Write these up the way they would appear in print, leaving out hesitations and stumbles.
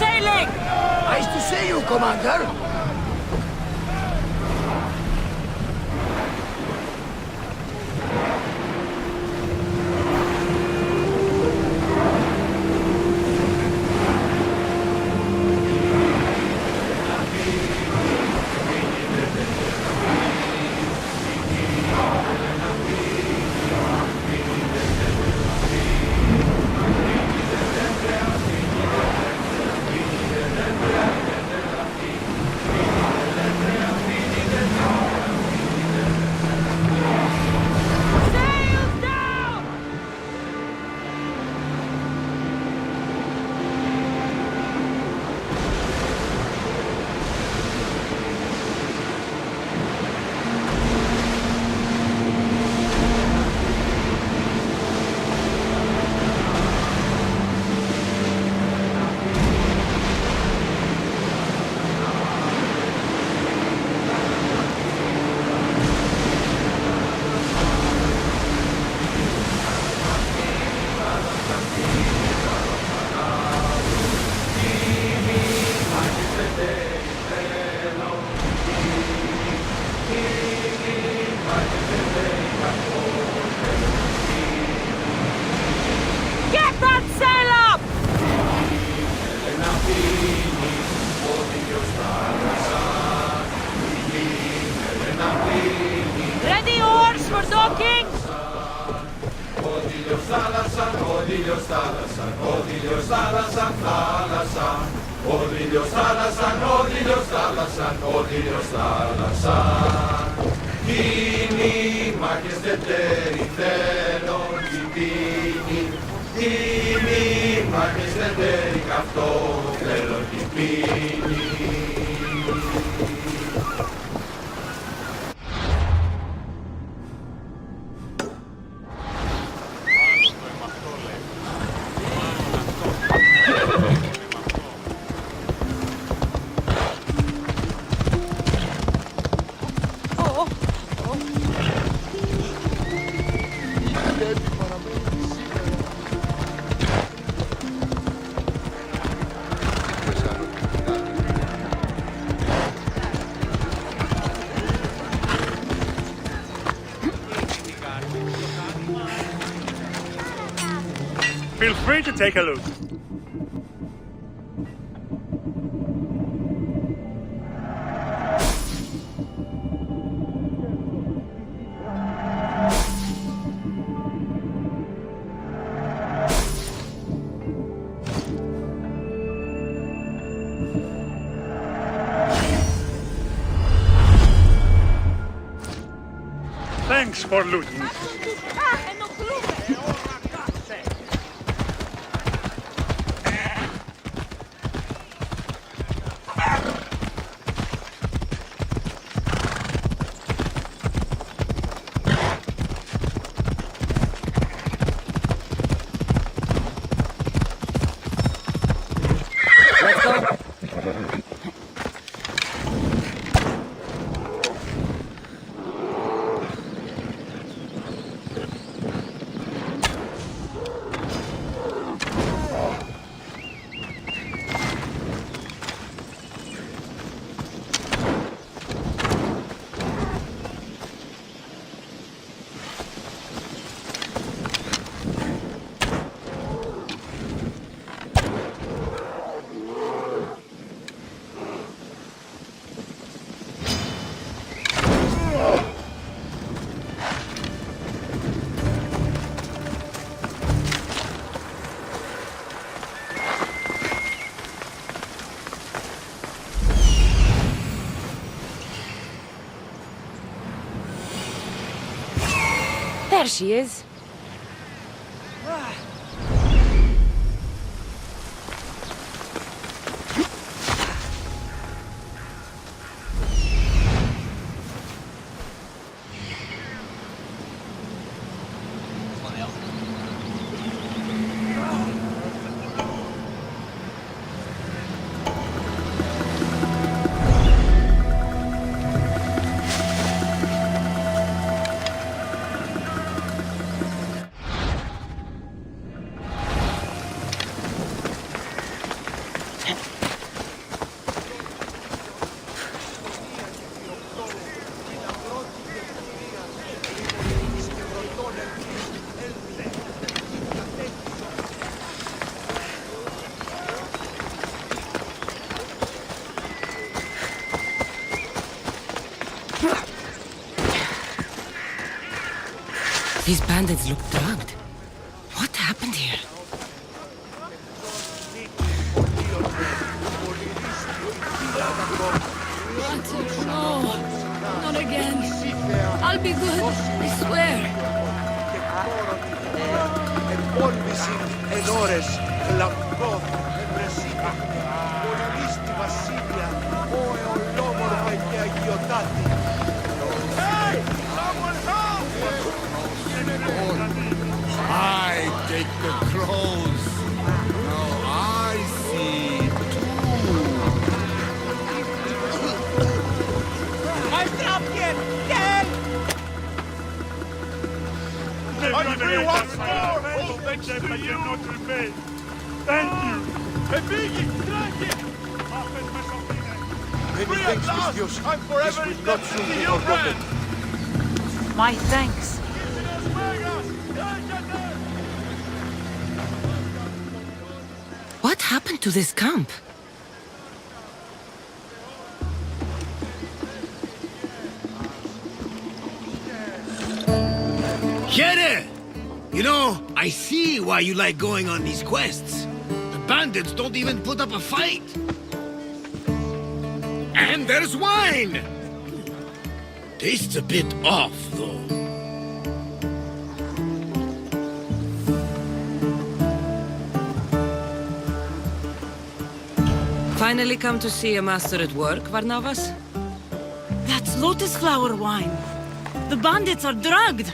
sailing! Nice to see you, Commander. Feel free to take a look. Thanks for looting. There she is. These bandits look drugged. What happened here? What? No. Not again. I'll be good. I swear. I take the crows. Now I see Everyone wants more! Thanks to you! Not repay. Thank you! many thanks, Mistios. This will not soon be forgotten. My thanks. What happened to this camp? Here! You know, I see why you like going on these quests. The bandits don't even put up a fight. And there's wine! Tastes a bit off, though. Finally come to see a master at work, Varnavas? That's lotus flower wine. The bandits are drugged.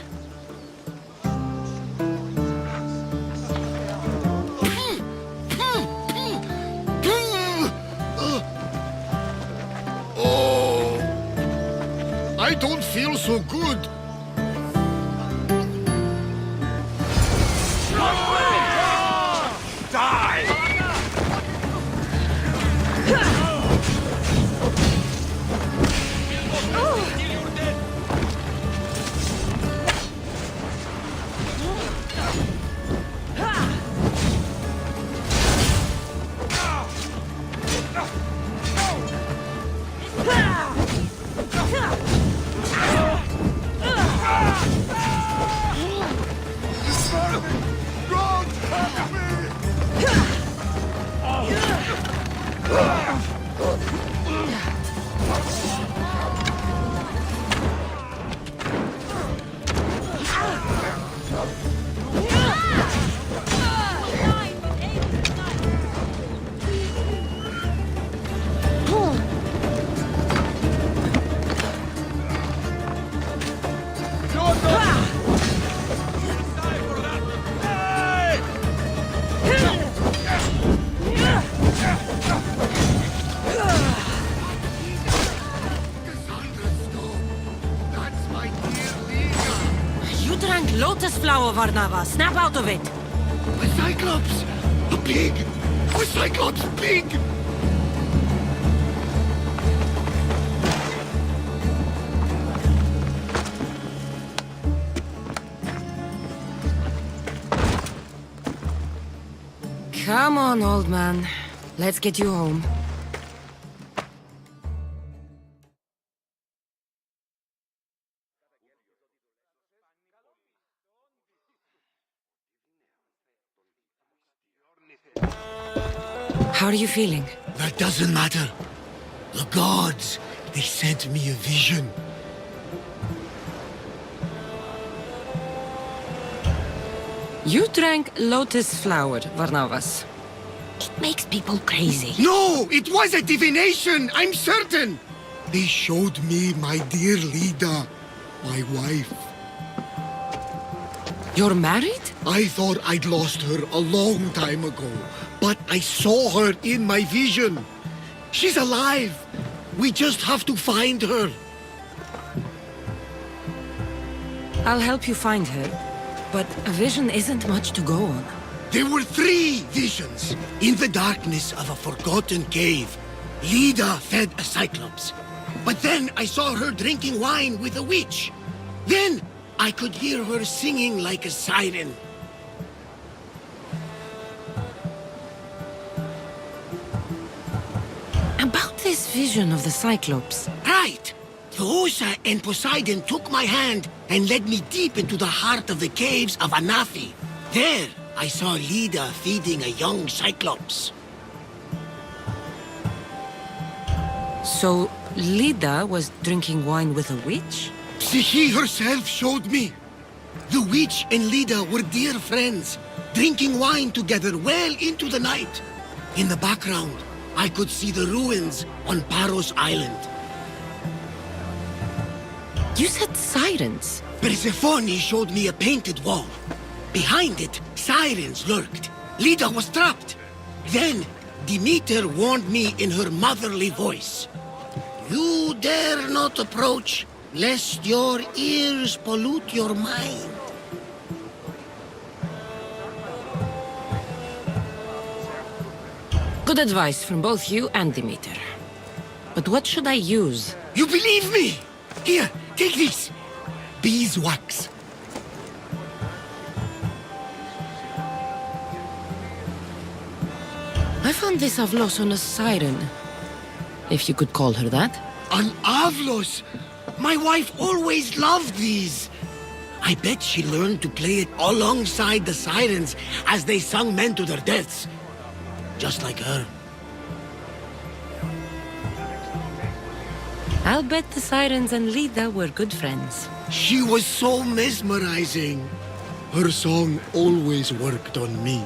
Oh, I don't feel so good. You drank lotus flower, Varnava. Snap out of it. A Cyclops! A pig! A Cyclops pig! Come on, old man. Let's get you home. How are you feeling? That doesn't matter. The gods, they sent me a vision. You drank lotus flower, Varnavas. It makes people crazy. No! It was a divination! I'm certain! They showed me my dear Lida, my wife. You're married? I thought I'd lost her a long time ago, but I saw her in my vision. She's alive. We just have to find her. I'll help you find her, but a vision isn't much to go on. There were 3 visions. In the darkness of a forgotten cave, Lida fed a Cyclops. But then I saw her drinking wine with a witch. Then I could hear her singing like a siren. About this vision of the Cyclops. Right. Theosa and Poseidon took my hand and led me deep into the heart of the caves of Anafi. There, I saw Lida feeding a young Cyclops. So, Lida was drinking wine with a witch? She herself showed me. The witch and Lida were dear friends, drinking wine together well into the night. In the background, I could see the ruins on Paros Island. You said sirens. Persephone showed me a painted wall. Behind it, sirens lurked. Lida was trapped. Then, Demeter warned me in her motherly voice. You dare not approach, lest your ears pollute your mind. Good advice from both you and Demeter. But what should I use? You believe me? Here, take this. Beeswax. I found this Avlos on a siren. If you could call her that. An Avlos! My wife always loved these. I bet she learned to play it alongside the sirens as they sung men to their deaths. Just like her. I'll bet the sirens and Lida were good friends. She was so mesmerizing. Her song always worked on me.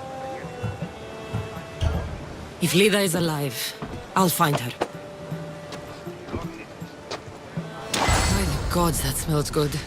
If Lida is alive, I'll find her. By the gods, that smells good.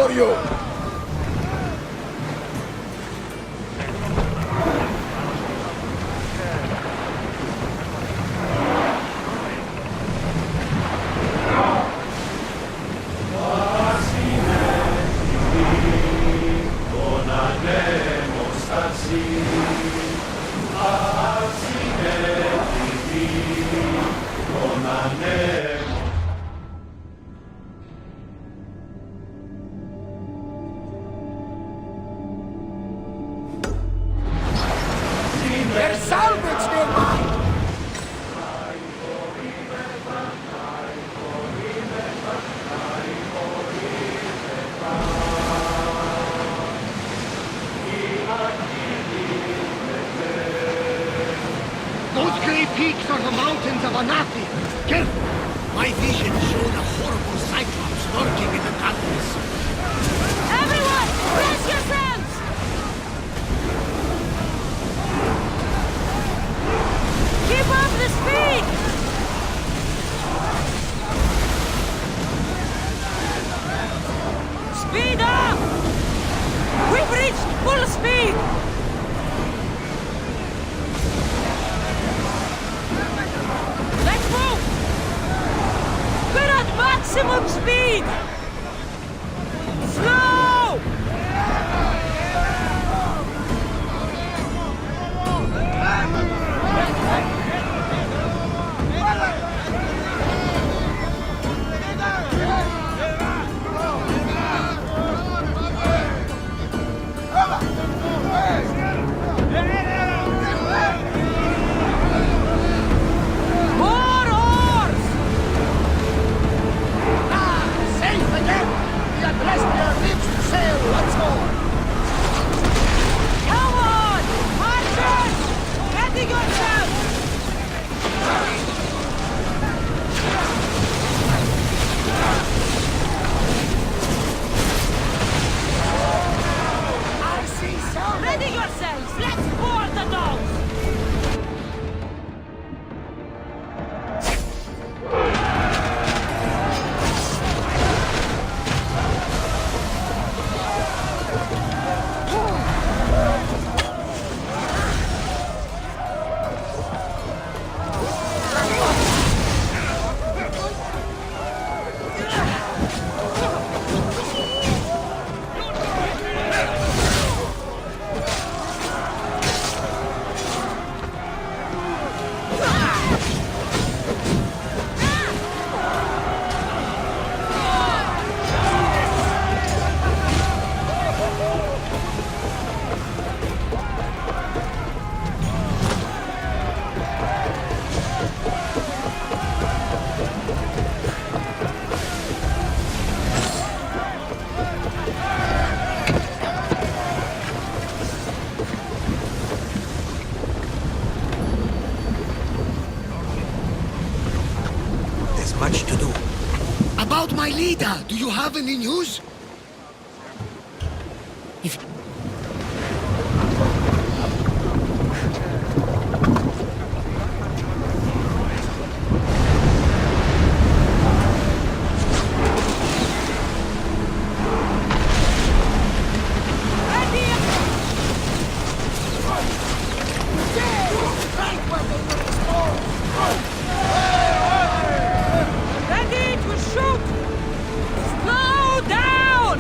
for you! There's salvage nearby! Those grey peaks are the mountains of Anathi! Careful! My vision showed a horrible cyclops lurking in the darkness. Everyone, brace yourselves! Keep up the speed! Speed up! We've reached full speed! Let's move! We're at maximum speed! Slow! More oars! Safe again! We are blessed we are reached to sail once more! Come on! Marchers! Ready yourselves! I see some! Ready yourselves! Let's board the dogs! There's much to do. About my leader, do you have any news? If Ready to shoot! Slow down!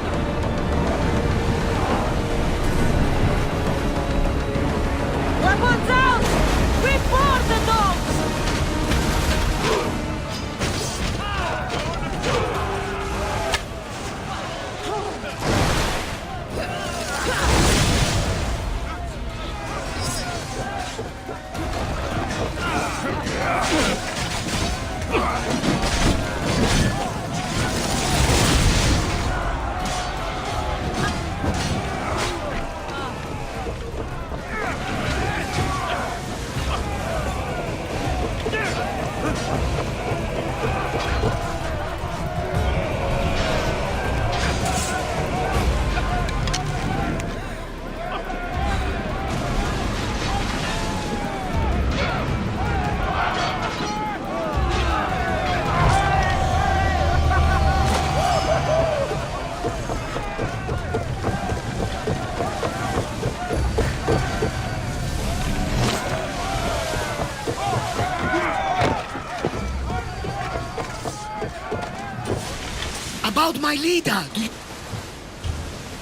about my Lida. Do you...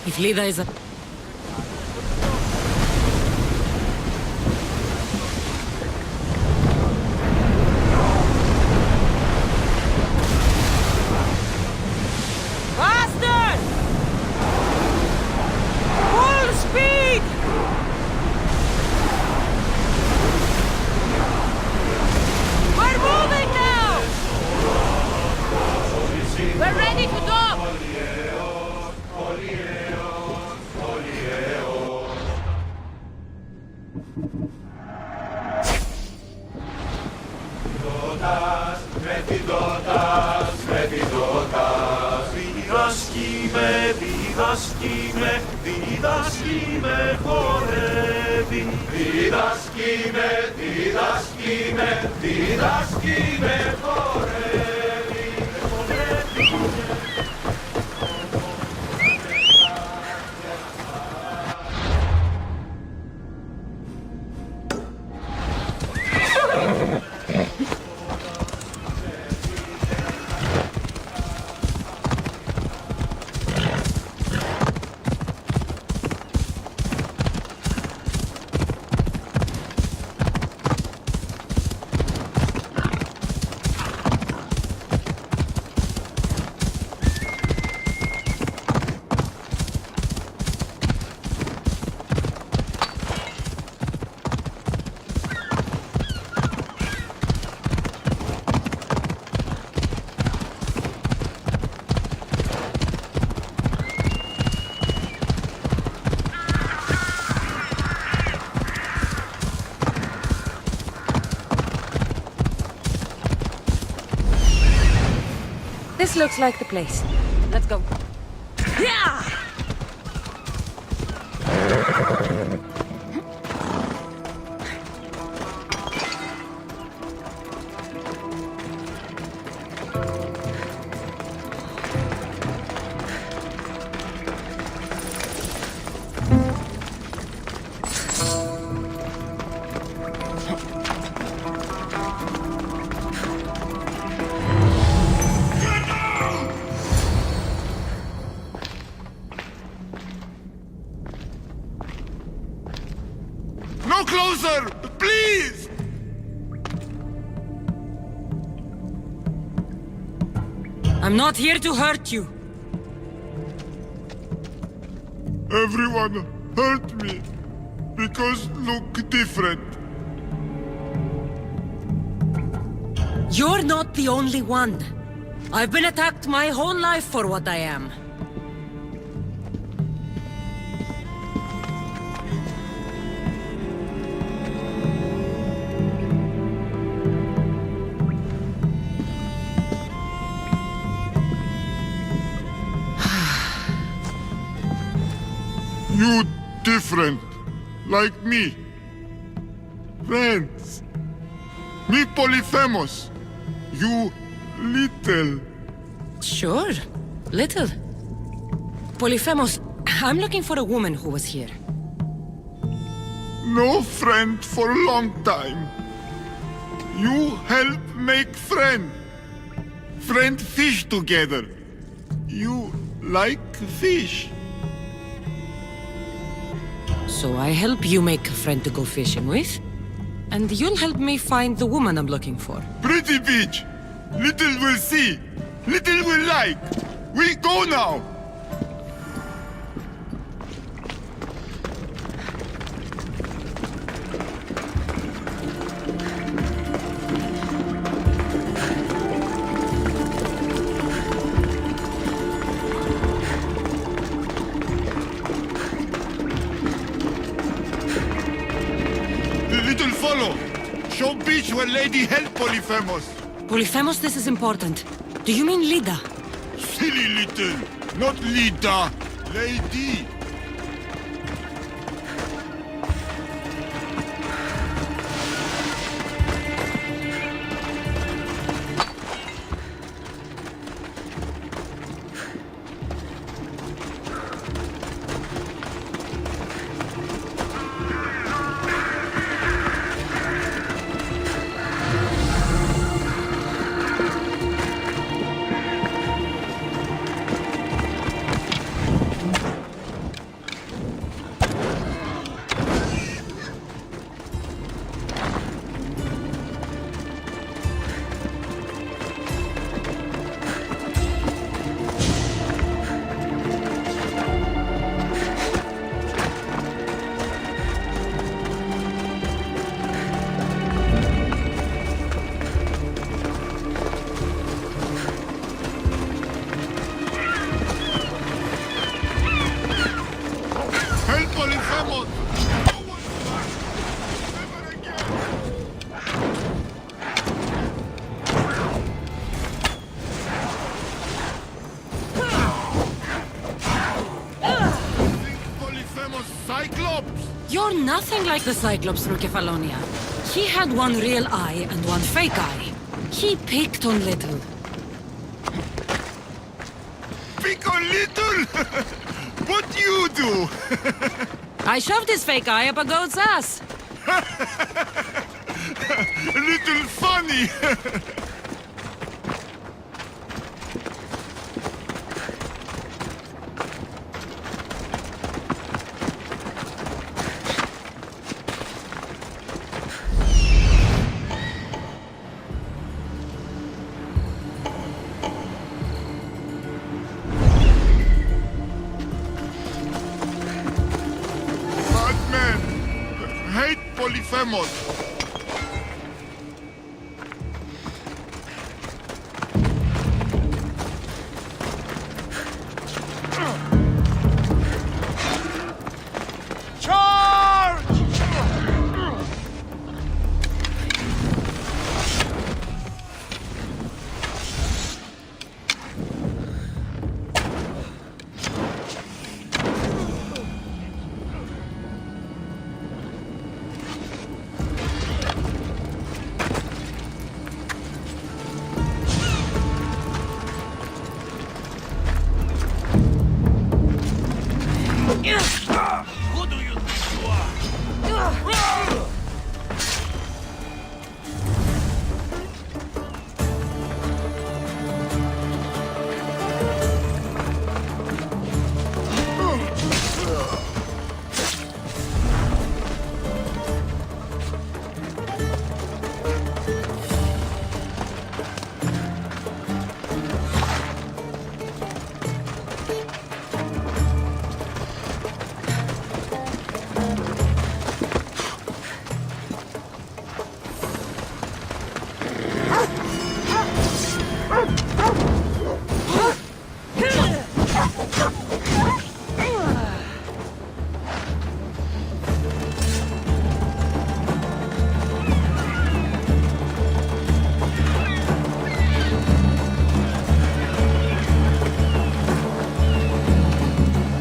If Lida is a... Faster! Full speed! We're moving now! We're ready to dock! This looks like the place. Let's go. Yeah! No closer! Please! I'm not here to hurt you. Everyone hurt me because look different. You're not the only one. I've been attacked my whole life for what I am. You different, like me. Friends. Me Polyphemus. You little. Sure. Little. Polyphemus, I'm looking for a woman who was here. No friend for a long time. You help make friend. Friend fish together. You like fish. So I help you make a friend to go fishing with, and you'll help me find the woman I'm looking for. Pretty beach. Little will see. Little will like. We go now. Little follow. Show beach where lady help Polyphemus. Polyphemus, this is important. Do you mean Lida? Silly little. Not Lida. Lady. Cyclops! You're nothing like the Cyclops, Rukefalonia. He had one real eye and one fake eye. He picked on little. Pick on little! What do you do? I shoved his fake eye up a goat's ass. Little funny! Batman! Hate Polyphemus! Charge! Who do you think you are?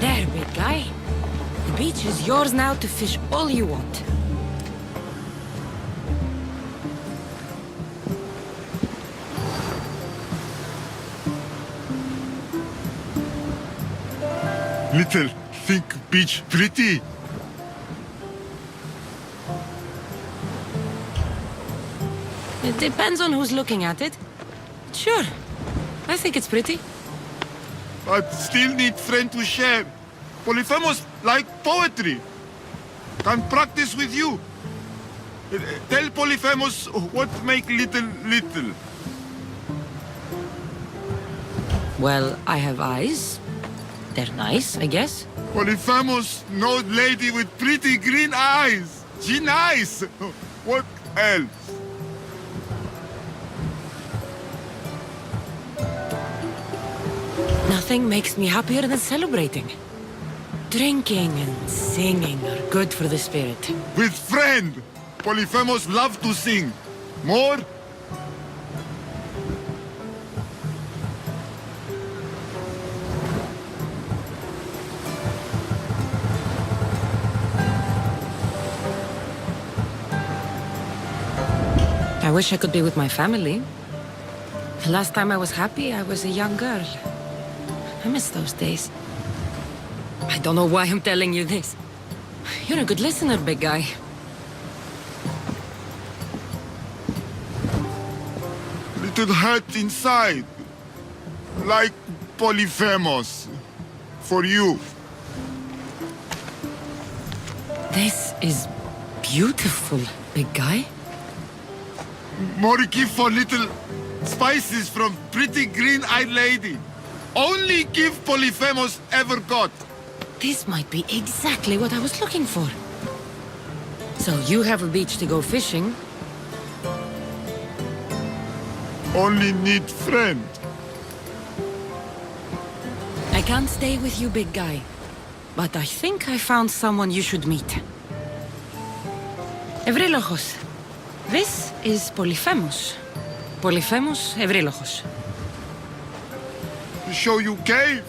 There, big guy. The beach is yours now to fish all you want. Little think beach pretty. It depends on who's looking at it. Sure. I think it's pretty. But still need friend to share. Polyphemus like poetry. Can practice with you. Tell Polyphemus what make little little. Well, I have eyes. They're nice, I guess. Polyphemus, no lady with pretty green eyes. She nice. What else? Nothing makes me happier than celebrating. Drinking and singing are good for the spirit. With friend. Polyphemus love to sing. More? I wish I could be with my family. The last time I was happy, I was a young girl. I miss those days. I don't know why I'm telling you this. You're a good listener, big guy. Little hurt inside. Like Polyphemus. For you. This is beautiful, big guy. More gift for little spices from pretty green-eyed lady. Only gift Polyphemus ever got. This might be exactly what I was looking for. So you have a beach to go fishing. Only need friend. I can't stay with you, big guy. But I think I found someone you should meet. Evrilogos. This is Polyphemus. Polyphemus Evrilogos. To show you cave.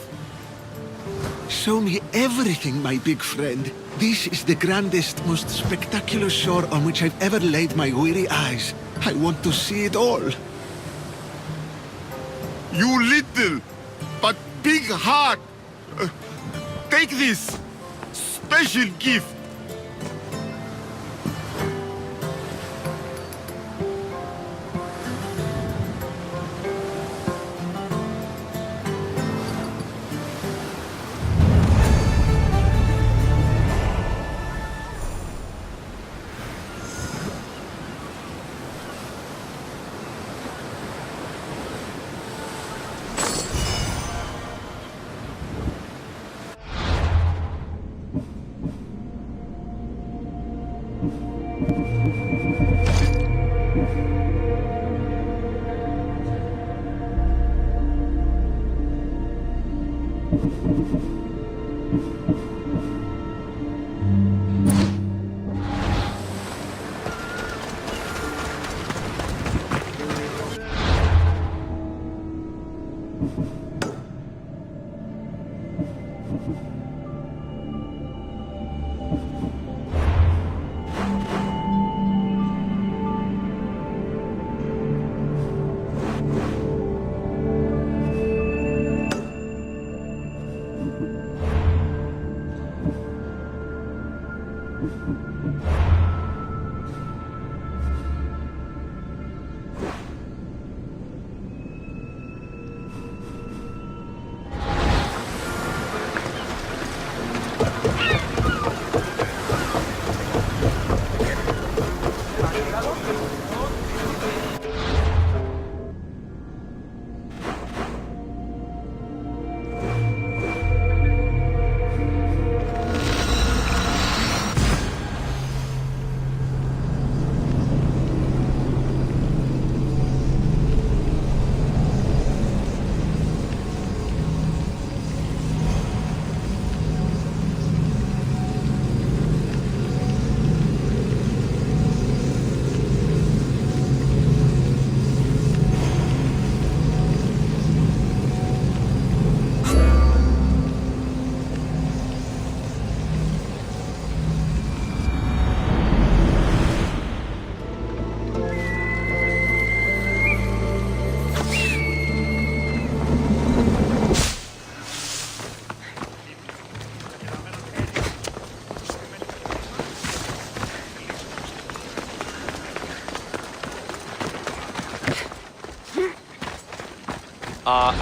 Show me everything, my big friend. This is the grandest, most spectacular shore on which I've ever laid my weary eyes. I want to see it all. You little, but big heart. Take this special gift.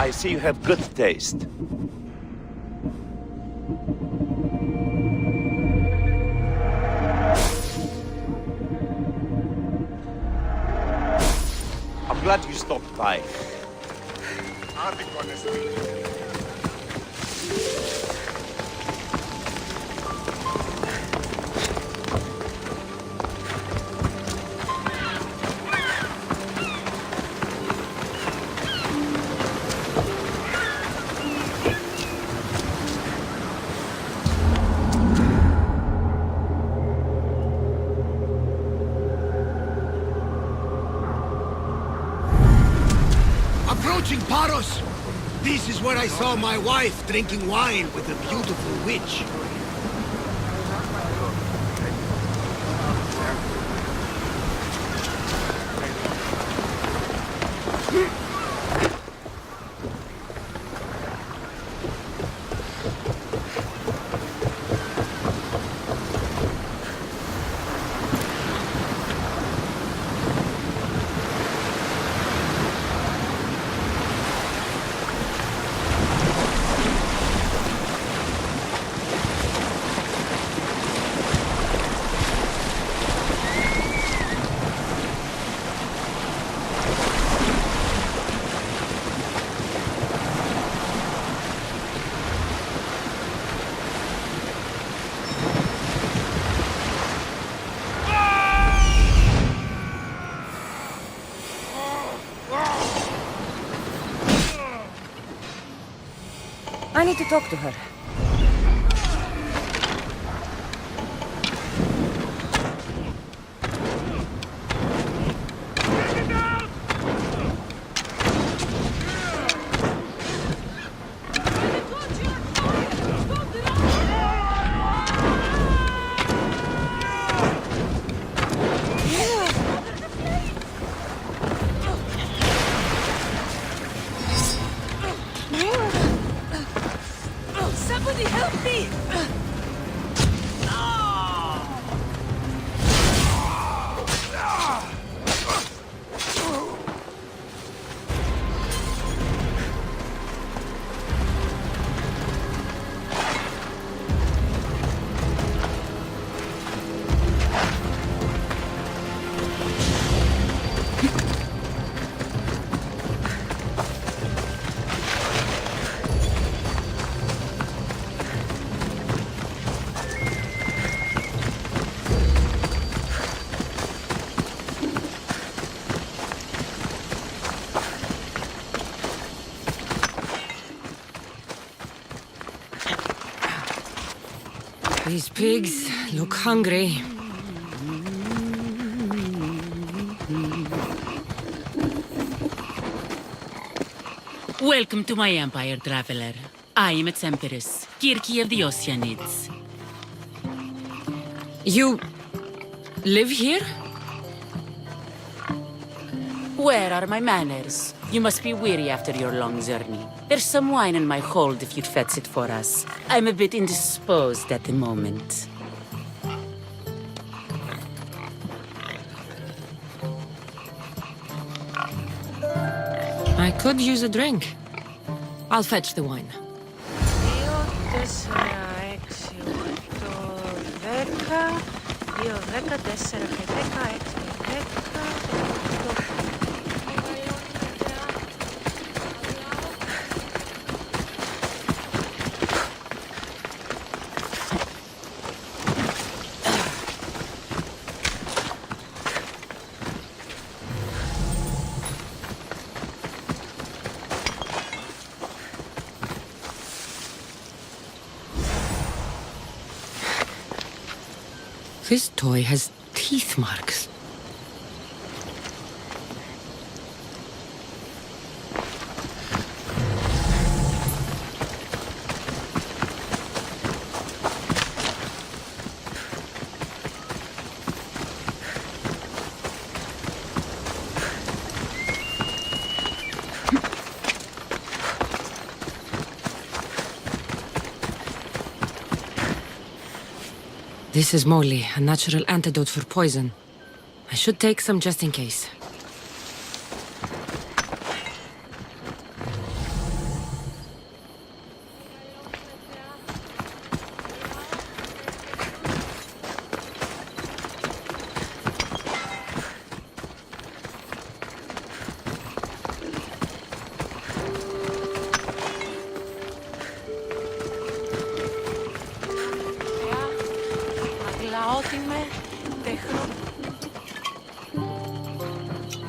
I see you have good taste. I'm glad you stopped by. Approaching Paros! This is where I saw my wife drinking wine with a beautiful witch. I need to talk to her. Help me! These pigs look hungry. Welcome to my empire, traveler. I am its empress, Kirki of the Oceanids. You live here? Where are my manners? You must be weary after your long journey. There's some wine in my hold if you'd fetch it for us. I'm a bit indisposed at the moment. I could use a drink. I'll fetch the wine. This toy has teeth marks. This is moly, a natural antidote for poison. I should take some just in case.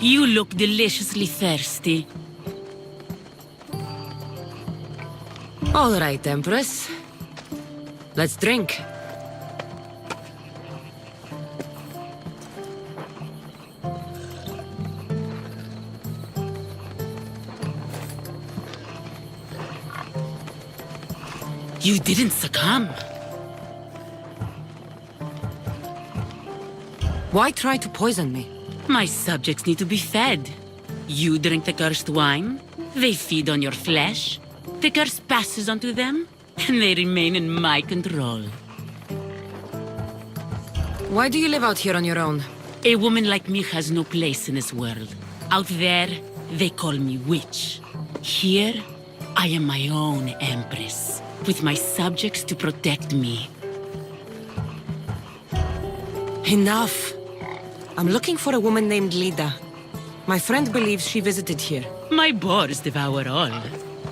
You look deliciously thirsty. All right, Empress. Let's drink. You didn't succumb. Why try to poison me? My subjects need to be fed. You drink the cursed wine, they feed on your flesh, the curse passes on to them, and they remain in my control. Why do you live out here on your own? A woman like me has no place in this world. Out there, they call me witch. Here, I am my own empress, with my subjects to protect me. Enough! I'm looking for a woman named Lida. My friend believes she visited here. My boars devour all.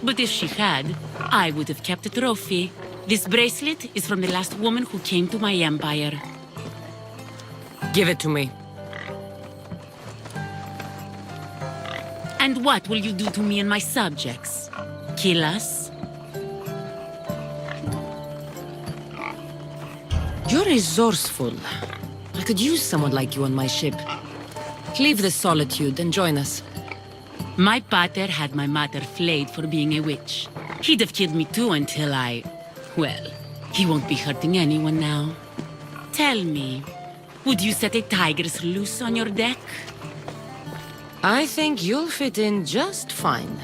But if she had, I would have kept a trophy. This bracelet is from the last woman who came to my empire. Give it to me. And what will you do to me and my subjects? Kill us? You're resourceful. I could use someone like you on my ship. Leave the solitude and join us. My pater had my mother flayed for being a witch. He'd have killed me too until well, he won't be hurting anyone now. Tell me, would you set a tigress loose on your deck? I think you'll fit in just fine.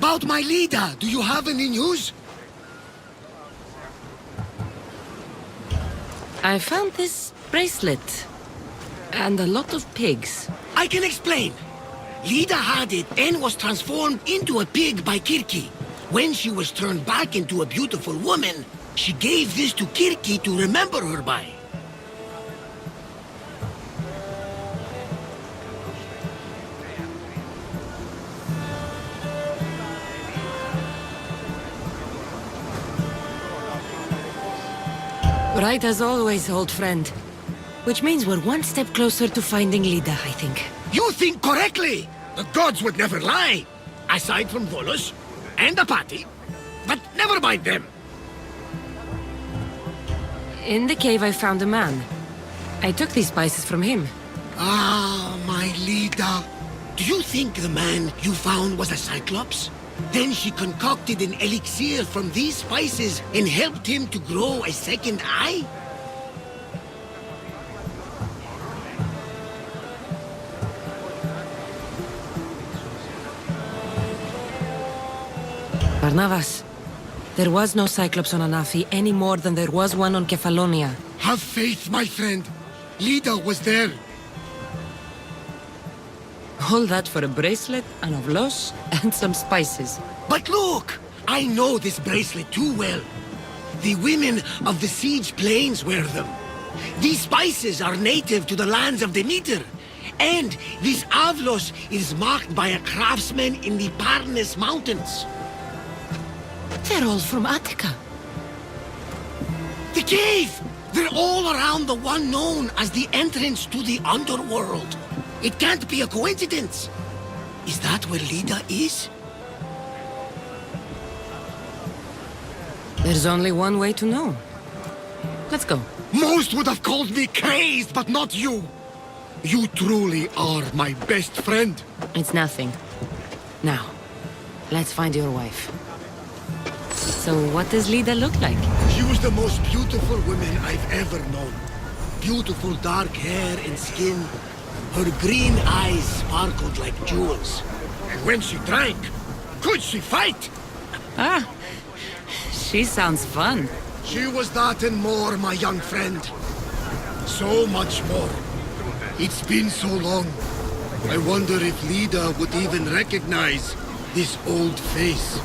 about my leader? Do you have any news? I found this bracelet. And a lot of pigs. I can explain. Lida had it and was transformed into a pig by Kirki. When she was turned back into a beautiful woman, she gave this to Kirki to remember her by. Right as always, old friend. Which means we're one step closer to finding Lida, I think. You think correctly! The gods would never lie! Aside from Volos and Apati. But never mind them. In the cave I found a man. I took these spices from him. Ah, my Lida. Do you think the man you found was a Cyclops? Then she concocted an elixir from these spices and helped him to grow a second eye? Barnabas, there was no Cyclops on Anafi any more than there was one on Kefalonia. Have faith, my friend. Lida was there. All that for a bracelet, an ovlos, and some spices. But look! I know this bracelet too well. The women of the Siege Plains wear them. These spices are native to the lands of Demeter. And this avlos is marked by a craftsman in the Parnes Mountains. They're all from Attica. The cave! They're all around the one known as the entrance to the underworld. It can't be a coincidence. Is that where Lida is? There's only one way to know. Let's go. Most would have called me crazed, but not you. You truly are my best friend. It's nothing. Now, let's find your wife. So what does Lida look like? She was the most beautiful woman I've ever known. Beautiful dark hair and skin. Her green eyes sparkled like jewels. And when she drank, could she fight? Ah, she sounds fun. She was that and more, my young friend. So much more. It's been so long. I wonder if Lida would even recognize this old face.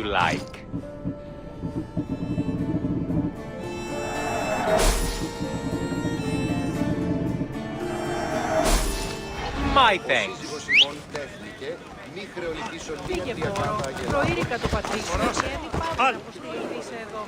like. My thanks. Προείρικα το πατρίσιο και έλειπα να αποστηρηθείς εδώ.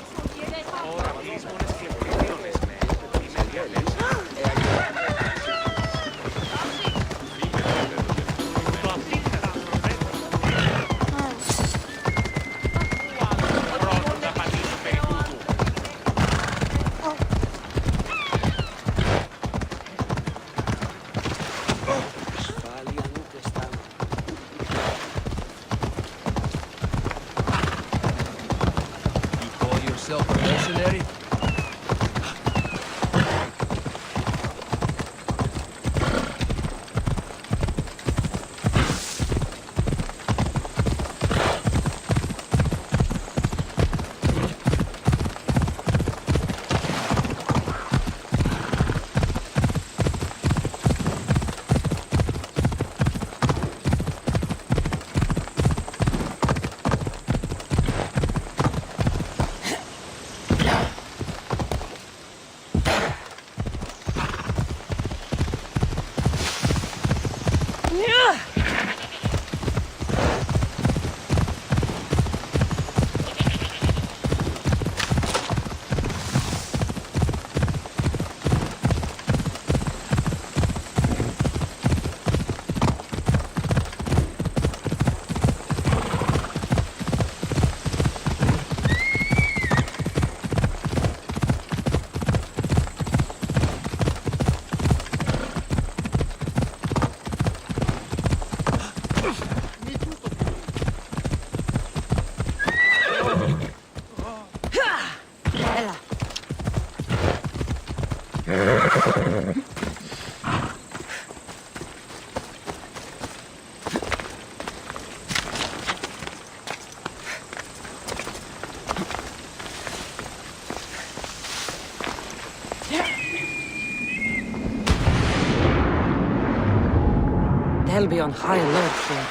Yourself a mercenary? They'll be on high alert here.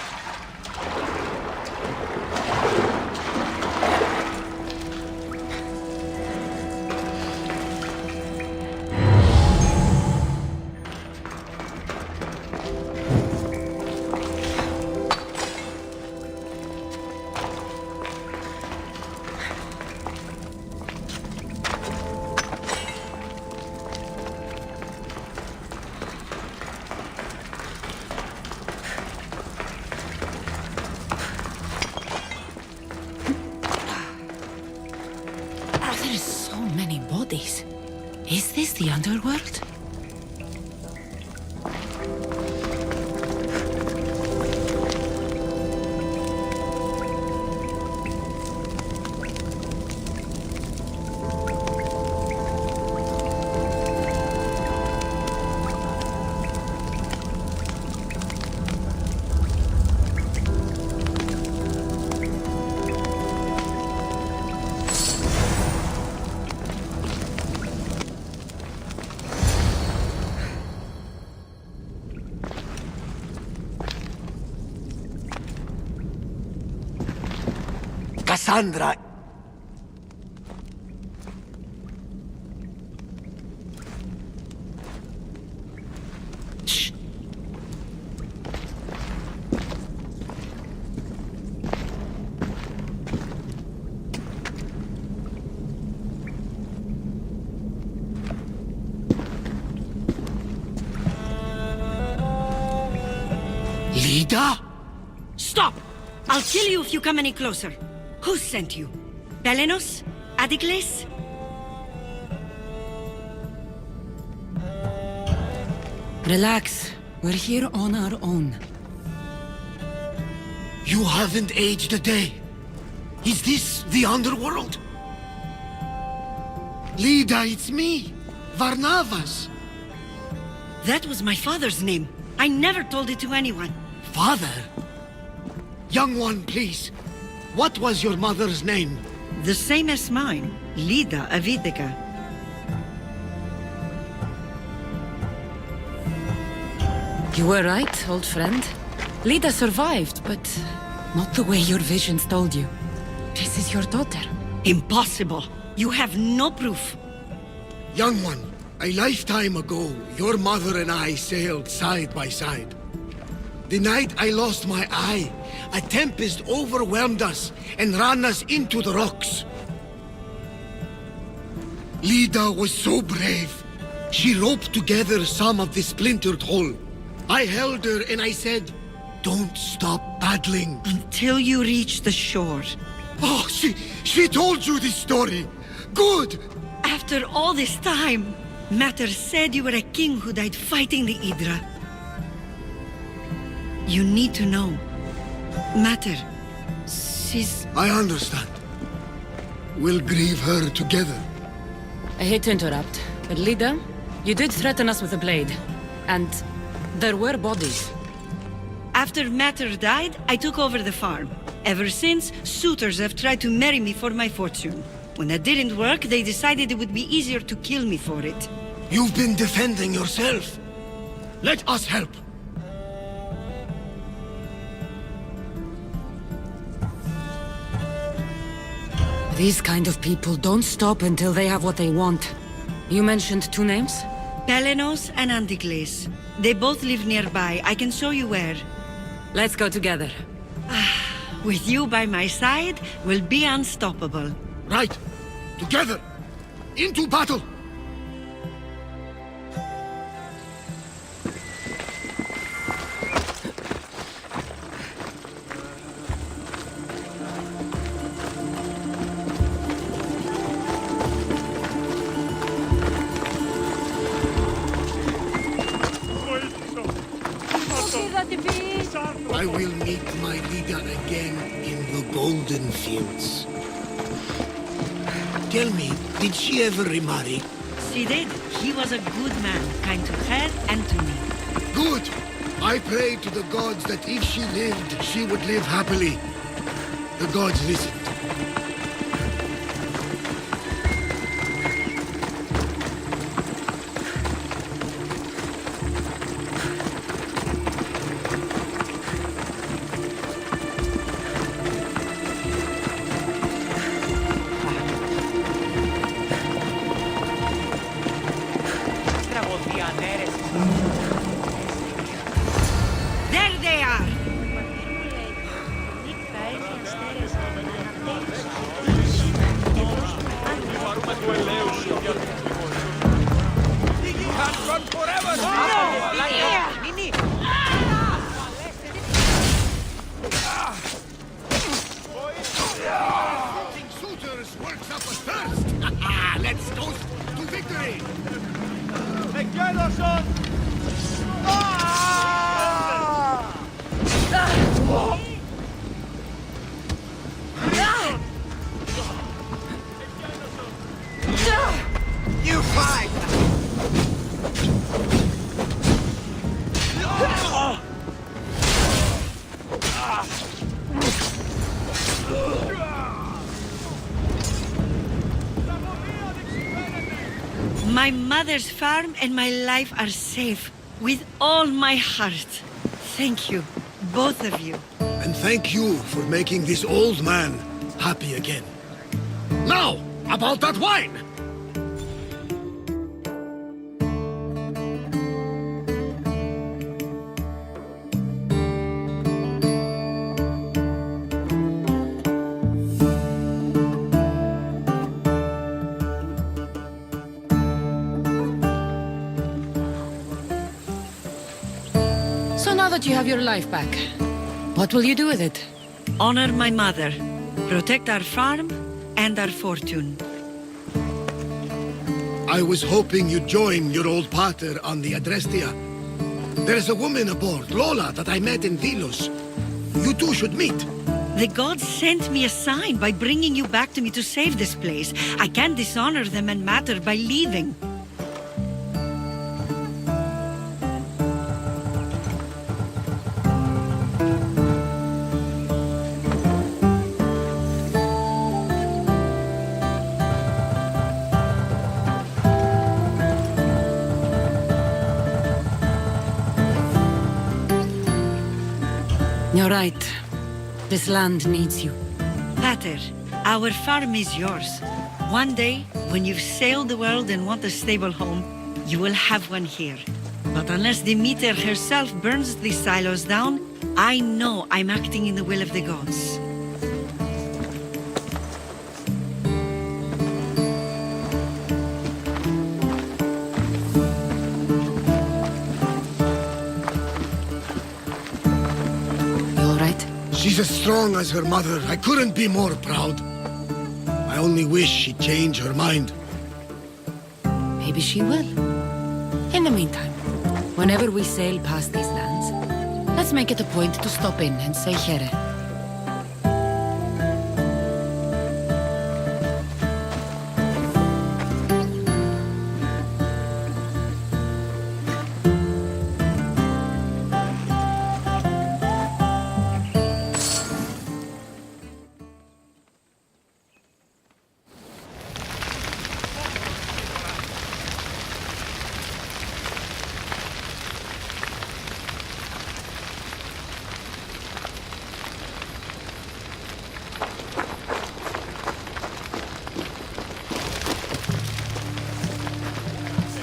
Is this the underworld? Cassandra. Shh. Lida? Stop! I'll kill you if you come any closer. Who sent you? Pelenos? Adicles? Relax. We're here on our own. You haven't aged a day. Is this the underworld? Lida, it's me, Varnavas. That was my father's name. I never told it to anyone. Father? Young one, please. What was your mother's name? The same as mine, Lida of Ithaca. You were right, old friend. Lida survived, but not the way your visions told you. This is your daughter. Impossible. You have no proof. Young one, a lifetime ago, your mother and I sailed side by side. The night I lost my eye, a tempest overwhelmed us and ran us into the rocks. Lida was so brave. She roped together some of the splintered hull. I held her and I said, "Don't stop paddling." Until you reach the shore. Oh, she told you this story. Good. After all this time, Mater said you were a king who died fighting the Hydra. You need to know. Mater, she's... I understand. We'll grieve her together. I hate to interrupt, but Lida, you did threaten us with a blade. And there were bodies. After Mater died, I took over the farm. Ever since, suitors have tried to marry me for my fortune. When that didn't work, they decided it would be easier to kill me for it. You've been defending yourself. Let us help. These kind of people don't stop until they have what they want. You mentioned two names? Pelenos and Anticles. They both live nearby. I can show you where. Let's go together. With you by my side, we'll be unstoppable. Right. Together. Into battle. I will meet my leader again in the golden fields. Tell me, did she ever remarry? She did. He was a good man, kind to her and to me. Good. I pray to the gods that if she lived, she would live happily. The gods listened. There they are! Suitors works up a thirst. Let's toast to victory. You fight! My mother's farm and my life are safe. With all my heart. Thank you, both of you. And thank you for making this old man happy again. Now, about that wine! So now that you have your life back, what will you do with it? Honor my mother. Protect our farm and our fortune. I was hoping you'd join your old pater on the Adrestia. There's a woman aboard, Lola, that I met in Delos. You two should meet. The gods sent me a sign by bringing you back to me to save this place. I can't dishonor them and Mater by leaving. You're right. This land needs you. Pater, Our farm is yours. One day, when you've sailed the world and want a stable home, you will have one here. But unless Demeter herself burns these silos down, I know I'm acting in the will of the gods. You all right? She's as strong as her mother. I couldn't be more proud. I only wish she'd change her mind. Maybe she will. In the meantime, whenever we sail past these lands, let's make it a point to stop in and say here.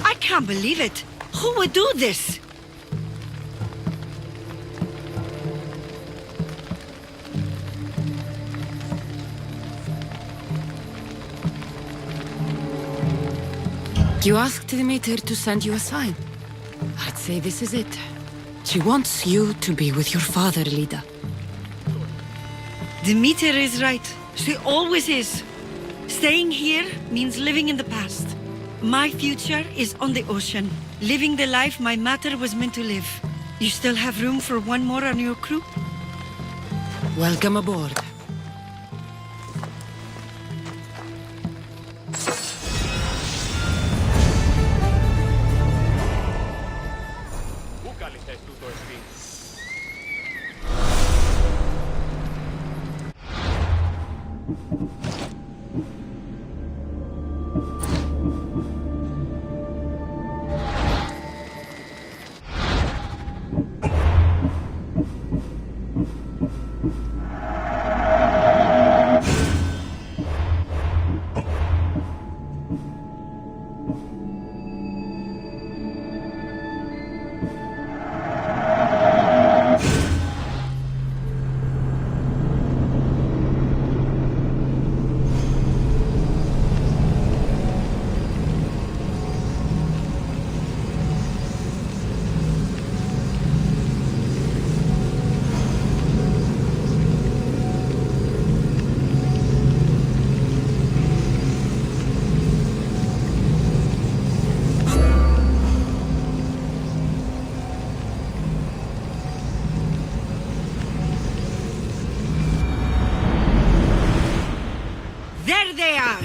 I can't believe it. Who would do this? You asked Demeter to send you a sign. I'd say this is it. She wants you to be with your father, Lida. Demeter is right. She always is. Staying here means living in the past. My future is on the ocean, living the life my mater was meant to live. You still have room for one more on your crew? Welcome aboard. There they are!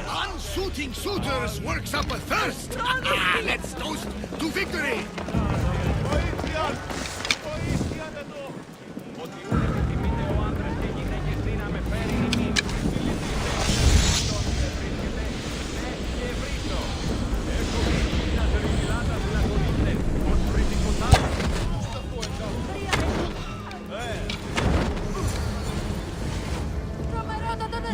Unsuiting suitors works up a thirst. Let's toast to victory.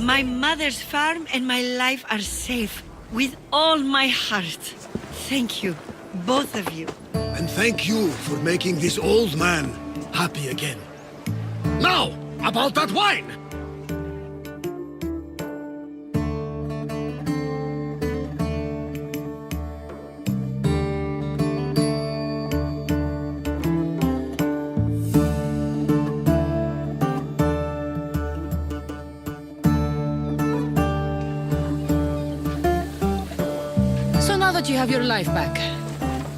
My mother's farm and my life are safe. With all my heart. Thank you, both of you. And thank you for making this old man happy again. Now, about that wine! So now that you have your life back,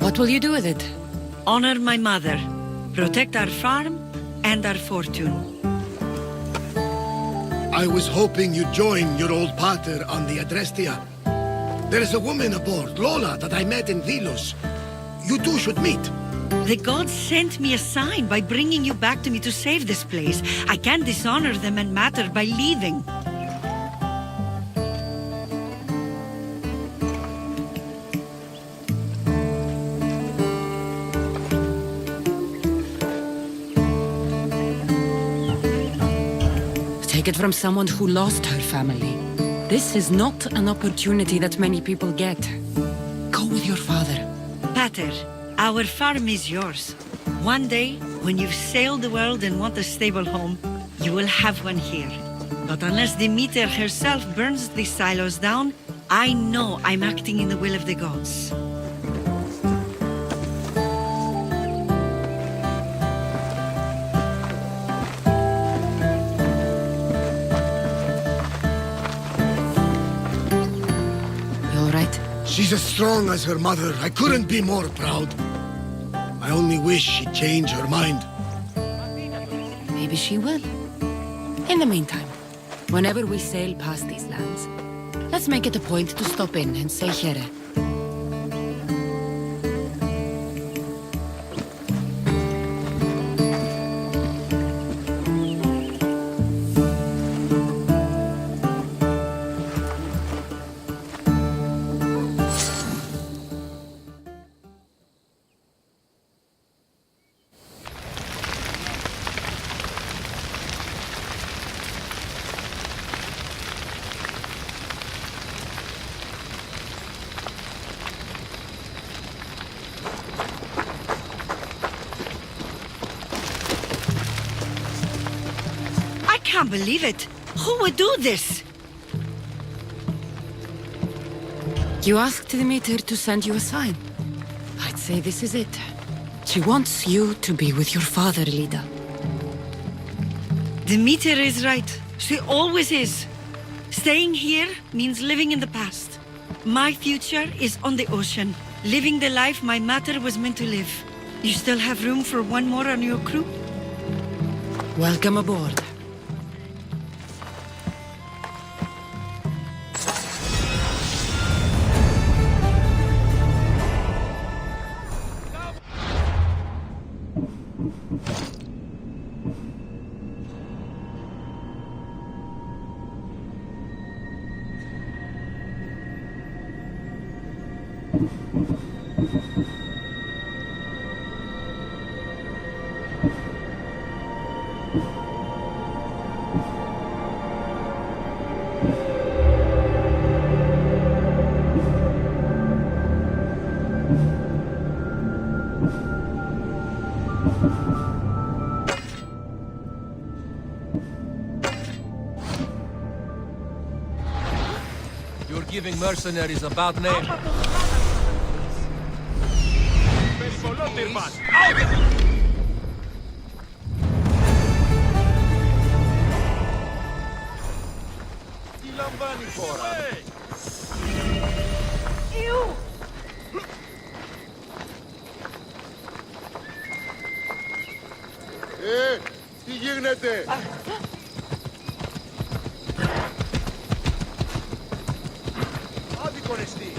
what will you do with it? Honor my mother. Protect our farm and our fortune. I was hoping you'd join your old pater on the Adrestia. There is a woman aboard, Lola, that I met in Vilos. You two should meet. The gods sent me a sign by bringing you back to me to save this place. I can't dishonor them and Mater by leaving. Take it from someone who lost her family. This is not an opportunity that many people get. Go with your father. Pater, our farm is yours. One day, when you've sailed the world and want a stable home, you will have one here. But unless Demeter herself burns these silos down, I know I'm acting in the will of the gods. She's as strong as her mother. I couldn't be more proud. I only wish she'd change her mind. Maybe she will. In the meantime, whenever we sail past these lands, let's make it a point to stop in and say here. I can't believe it. Who would do this? You asked Demeter to send you a sign. I'd say this is it. She wants you to be with your father, Lida. Demeter is right. She always is. Staying here means living in the past. My future is on the ocean, living the life my mater was meant to live. You still have room for one more on your crew? Welcome aboard. You're giving mercenaries a bad name. Τι γίνεται? Άδικο εστί.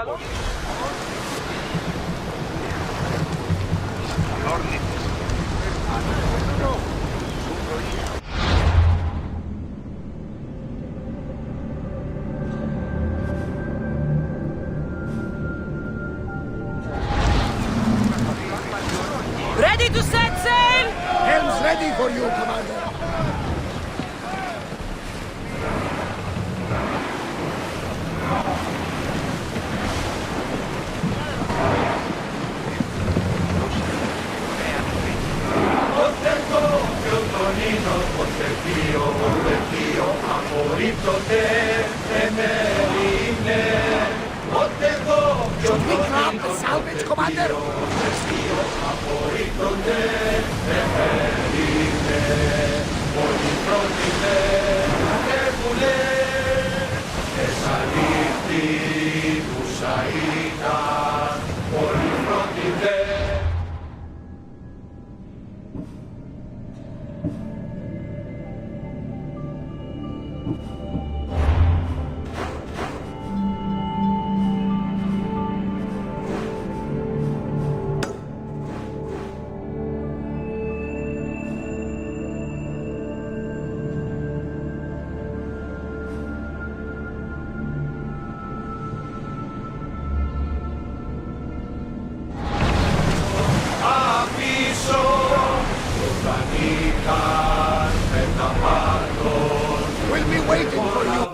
Ready to set sail? Helm's ready for you, Commander. Should we grab the salvage, Commander? We'll be waiting for you.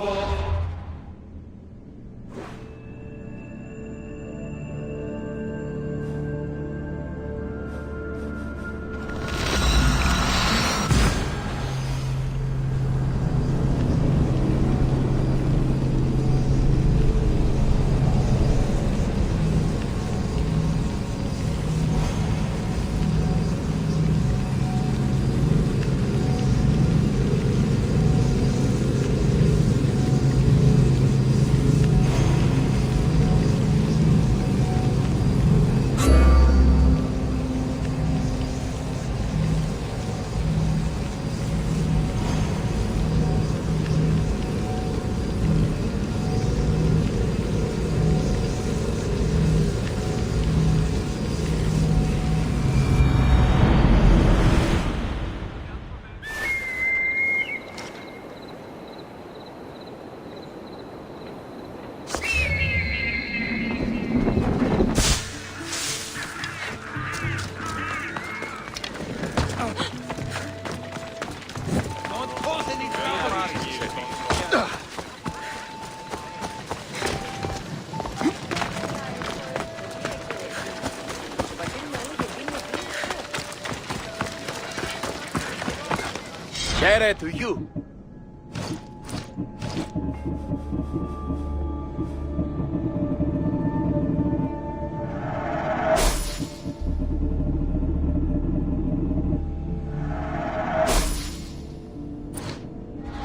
Share to you.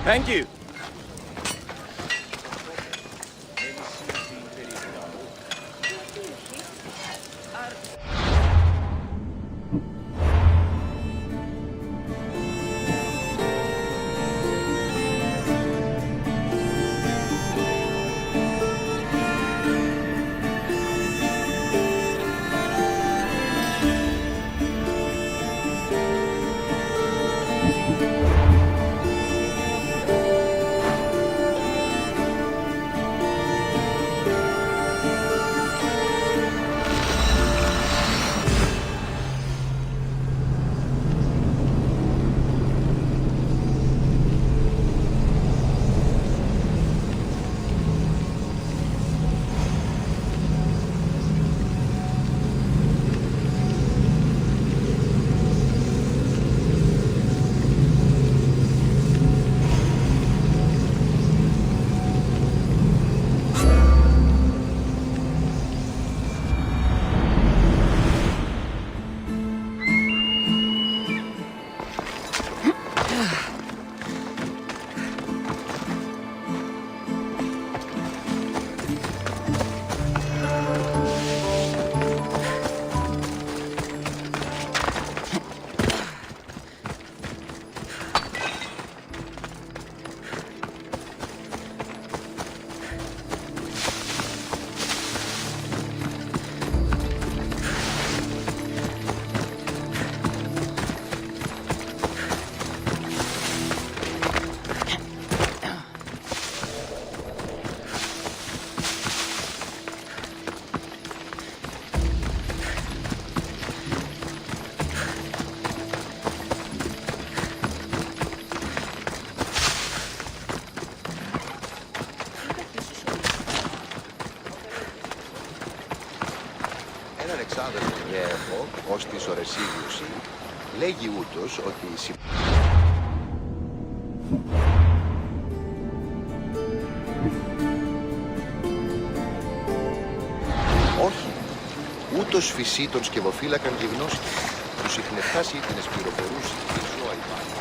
Thank you. Έναν εξάδελφο γέρο, ως της Ορεσίβιουση, λέγει ούτως ότι όχι, ούτως φυσί των σκευοφύλακαν γυμνώστη, που συχνευτάσει την εσπληροφορούση τη ζώα υπάρχει.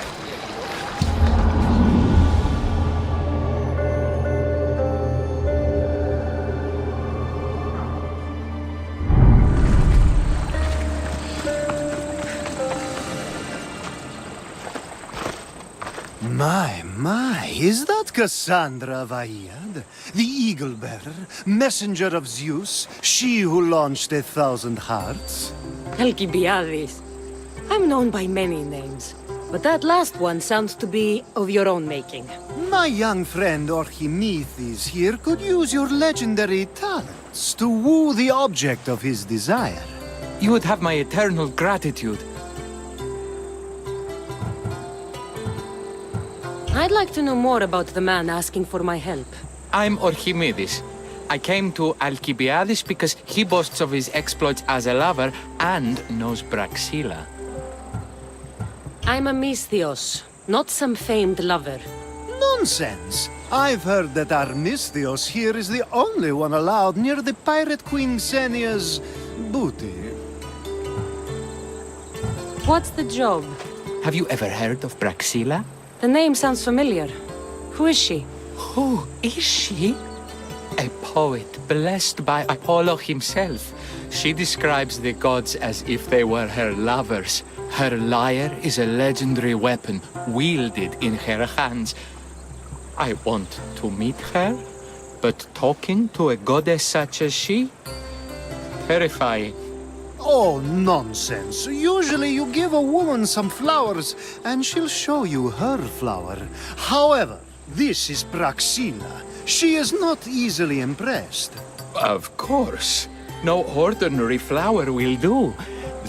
My, is that Cassandra of Aiad, the Eagle-Bearer, messenger of Zeus, she who launched 1,000 hearts? Alcibiades. I'm known by many names, but that last one sounds to be of your own making. My young friend Archimedes here could use your legendary talents to woo the object of his desire. You would have my eternal gratitude. I'd like to know more about the man asking for my help. I'm Archimedes. I came to Alcibiades because he boasts of his exploits as a lover and knows Praxila. I'm a Misthios, not some famed lover. Nonsense! I've heard that our Misthios here is the only one allowed near the pirate queen Xenia's booty. What's the job? Have you ever heard of Praxila? The name sounds familiar. Who is she? Who is she? A poet blessed by Apollo himself. She describes the gods as if they were her lovers. Her lyre is a legendary weapon wielded in her hands. I want to meet her, but talking to a goddess such as she? Terrifying. Oh, nonsense. Usually you give a woman some flowers, and she'll show you her flower. However, this is Praxila. She is not easily impressed. Of course. No ordinary flower will do.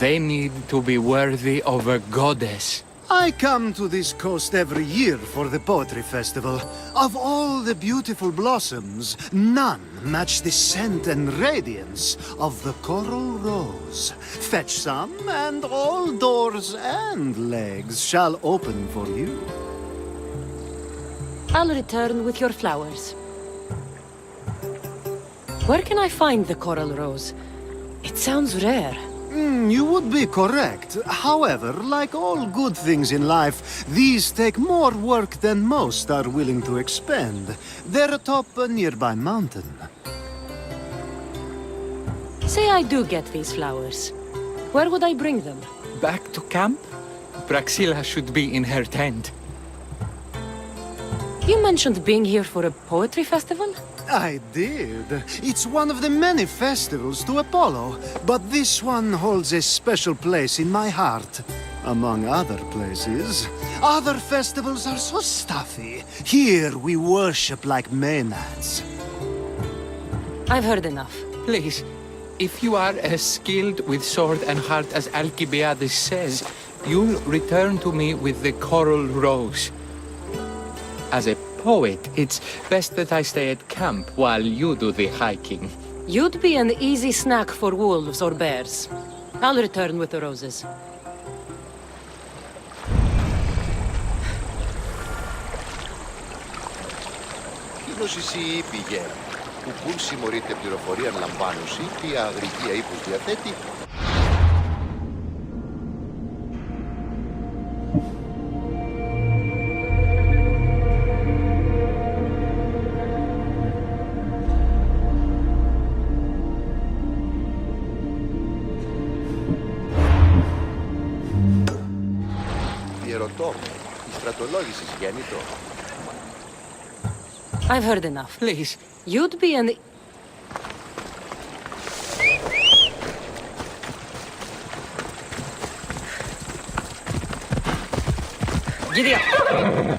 They need to be worthy of a goddess. I come to this coast every year for the Poetry Festival. Of all the beautiful blossoms, none match the scent and radiance of the coral rose. Fetch some, and all doors and legs shall open for you. I'll return with your flowers. Where can I find the coral rose? It sounds rare. You would be correct. However, like all good things in life, these take more work than most are willing to expend. They're atop a nearby mountain. Say I do get these flowers. Where would I bring them? Back to camp? Praxila should be in her tent. You mentioned being here for a poetry festival? I did. It's one of the many festivals to Apollo, but this one holds a special place in my heart. Among other places. Other festivals are so stuffy. Here we worship like Maenads. I've heard enough. Please, if you are as skilled with sword and heart as Alcibiades says, you'll return to me with the coral rose. As a poet, it's best that I stay at camp while you do the hiking. You'd be an easy snack for wolves or bears. I'll return with the roses. Κοινός εσύ πηγαίνει, που πουν συμμορείται πληροφορία λαμβάνωση, τι αγρικία ύπους διαθέτει. Διερωτώ, η στρατολόγηση γέννητο. I've heard enough. Please. You'd be an... Giddy up!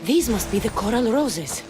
These must be the coral roses.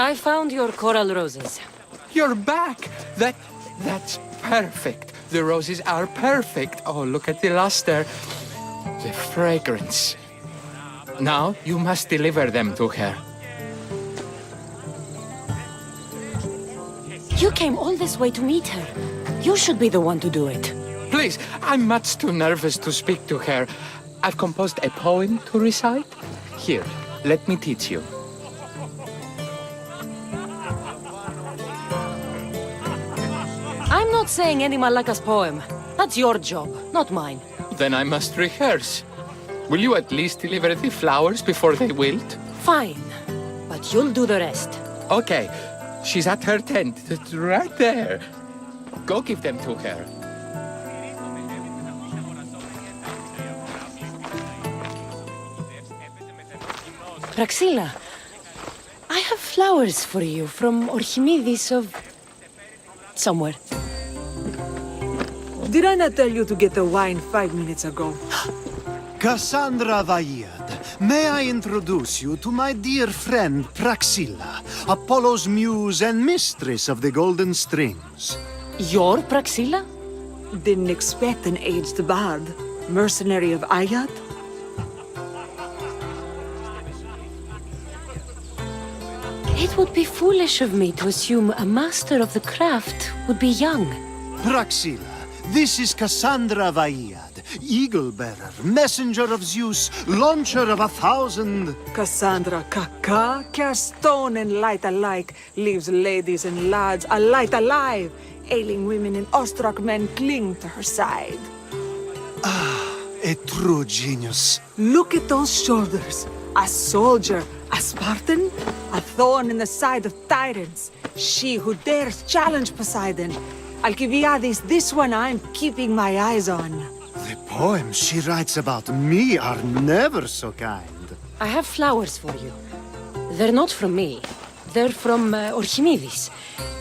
I found your coral roses. You're back! That's perfect. The roses are perfect. Oh, look at the luster. The fragrance. Now you must deliver them to her. You came all this way to meet her. You should be the one to do it. Please, I'm much too nervous to speak to her. I've composed a poem to recite. Here, let me teach you. I'm not saying any Malaka's poem. That's your job, not mine. Then I must rehearse. Will you at least deliver the flowers before they wilt? Fine, but you'll do the rest. Okay, she's at her tent, right there. Go give them to her. Praxilla, I have flowers for you from Orchimidis of... somewhere. Did I not tell you to get the wine 5 minutes ago? Cassandra Vaiad, may I introduce you to my dear friend Praxilla, Apollo's muse and mistress of the golden strings. You're Praxilla? Didn't expect an aged bard. Mercenary of Ayad? It would be foolish of me to assume a master of the craft would be young. Praxilla, This is Cassandra Vaiad, eagle-bearer, messenger of Zeus, launcher of 1,000... Cassandra Kaka, cast stone and light alike, leaves ladies and lads alight alive. Ailing women and awestruck men cling to her side. A true genius. Look at those shoulders. A soldier, a Spartan, a thorn in the side of tyrants. She who dares challenge Poseidon. Alcibiades, this one I'm keeping my eyes on. The poems she writes about me are never so kind. I have flowers for you. They're not from me. They're from Archimedes.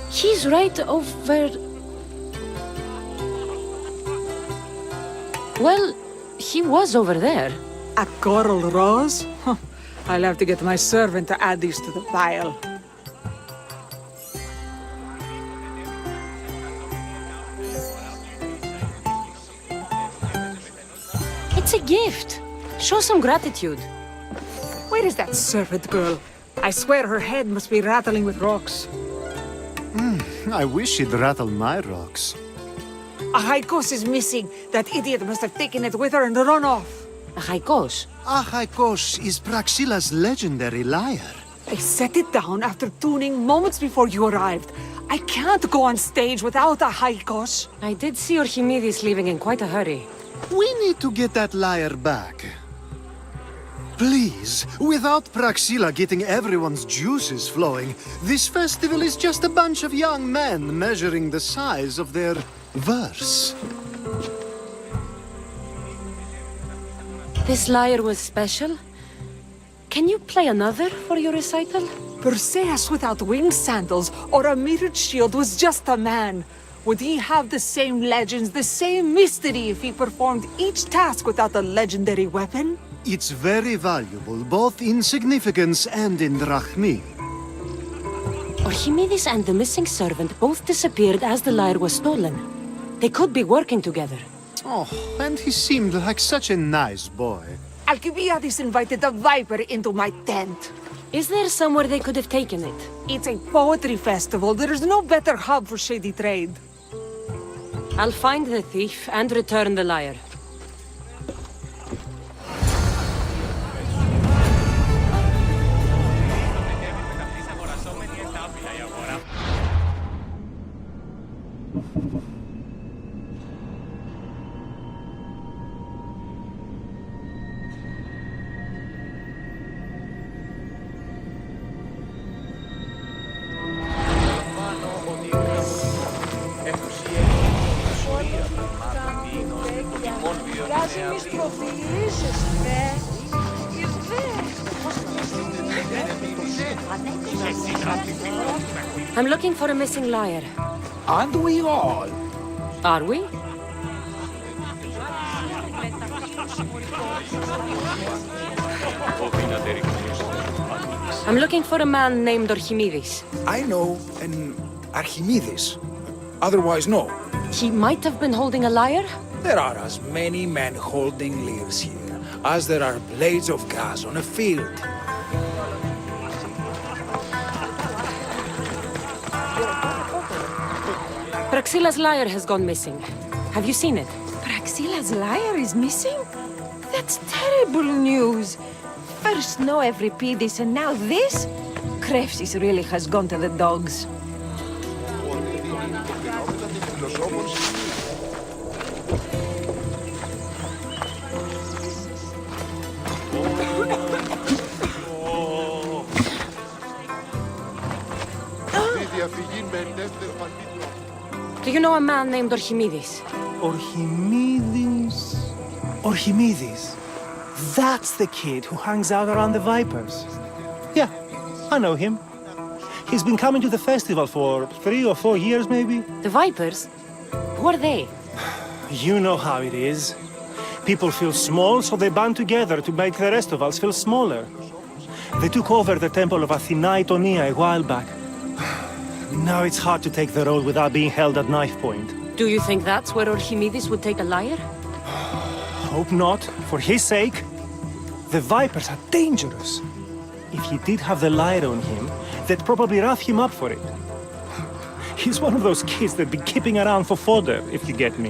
He's right over... Well, he was over there. A coral rose? Huh. I'll have to get my servant to add these to the pile. It's a gift. Show some gratitude. Where is that servant girl? I swear her head must be rattling with rocks. I wish she'd rattle my rocks. A Haikos is missing. That idiot must have taken it with her and run off. A Haikos? Haikos is Praxila's legendary lyre. I set it down after tuning moments before you arrived. I can't go on stage without a Haikos. I did see Archimedes leaving in quite a hurry. We need to get that lyre back. Please, without Praxila getting everyone's juices flowing, this festival is just a bunch of young men measuring the size of their verse. This lyre was special. Can you play another for your recital? Perseus without winged sandals or a mirrored shield was just a man. Would he have the same legends, the same mystery if he performed each task without a legendary weapon? It's very valuable, both in significance and in drachmi. Archimedes and the missing servant both disappeared as the lyre was stolen. They could be working together. Oh, and he seemed like such a nice boy. Alcibiades invited a viper into my tent. Is there somewhere they could have taken it? It's a poetry festival. There's no better hub for shady trade. I'll find the thief and return the lyre. I'm looking for a missing lyre. Aren't we all? Are we? I'm looking for a man named Archimedes. I know an Archimedes. Otherwise, no. He might have been holding a lyre? There are as many men holding lyres here as there are blades of grass on a field. Praxila's lyre has gone missing. Have you seen it? Praxila's lyre is missing? That's terrible news. First no Euripides and now this? Krefsis really has gone to the dogs. Do you know a man named Archimedes? Archimedes? Archimedes. That's the kid who hangs out around the Vipers. Yeah, I know him. He's been coming to the festival for 3 or 4 years, maybe. The Vipers? Who are they? You know how it is. People feel small, so they band together to make the rest of us feel smaller. They took over the temple of Athena Itonia a while back. Now it's hard to take the road without being held at knife point. Do you think that's where Archimedes would take a lyre? Hope not. For his sake. The Vipers are dangerous. If he did have the lyre on him, they'd probably rough him up for it. He's one of those kids that be keeping around for fodder, if you get me.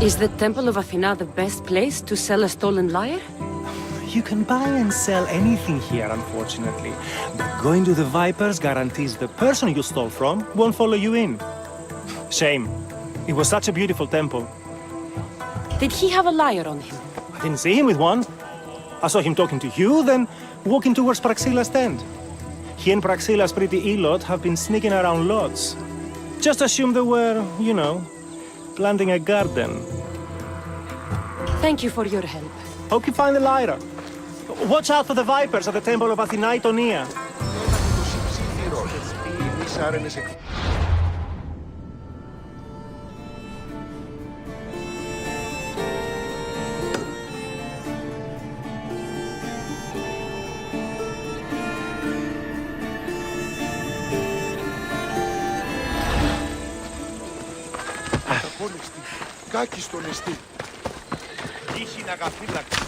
Is the Temple of Athena the best place to sell a stolen lyre? You can buy and sell anything here, unfortunately. But going to the Vipers guarantees the person you stole from won't follow you in. Shame. It was such a beautiful temple. Did he have a lyre on him? I didn't see him with one. I saw him talking to you, then walking towards Praxila's tent. He and Praxila's pretty Elot have been sneaking around lots. Just assume they were, you know, planting a garden. Thank you for your help. Hope you find the lyre. Watch out for the Vipers at the Temple of Athena Itonia. Κάκι στον εστί. Τύχη να καφύλαξη.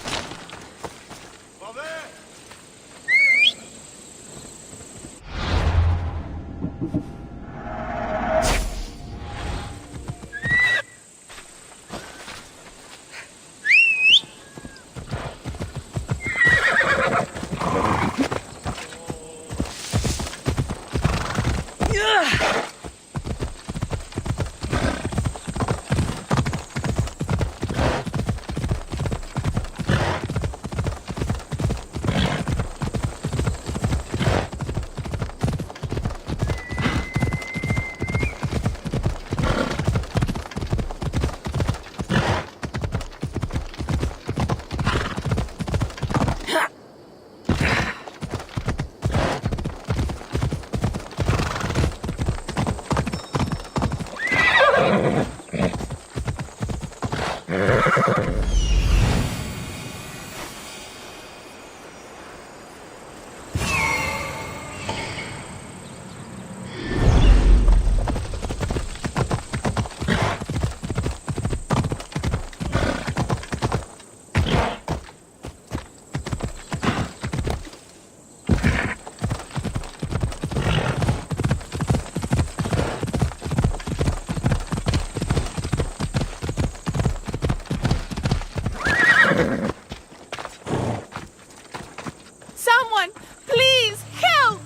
Someone, please, help!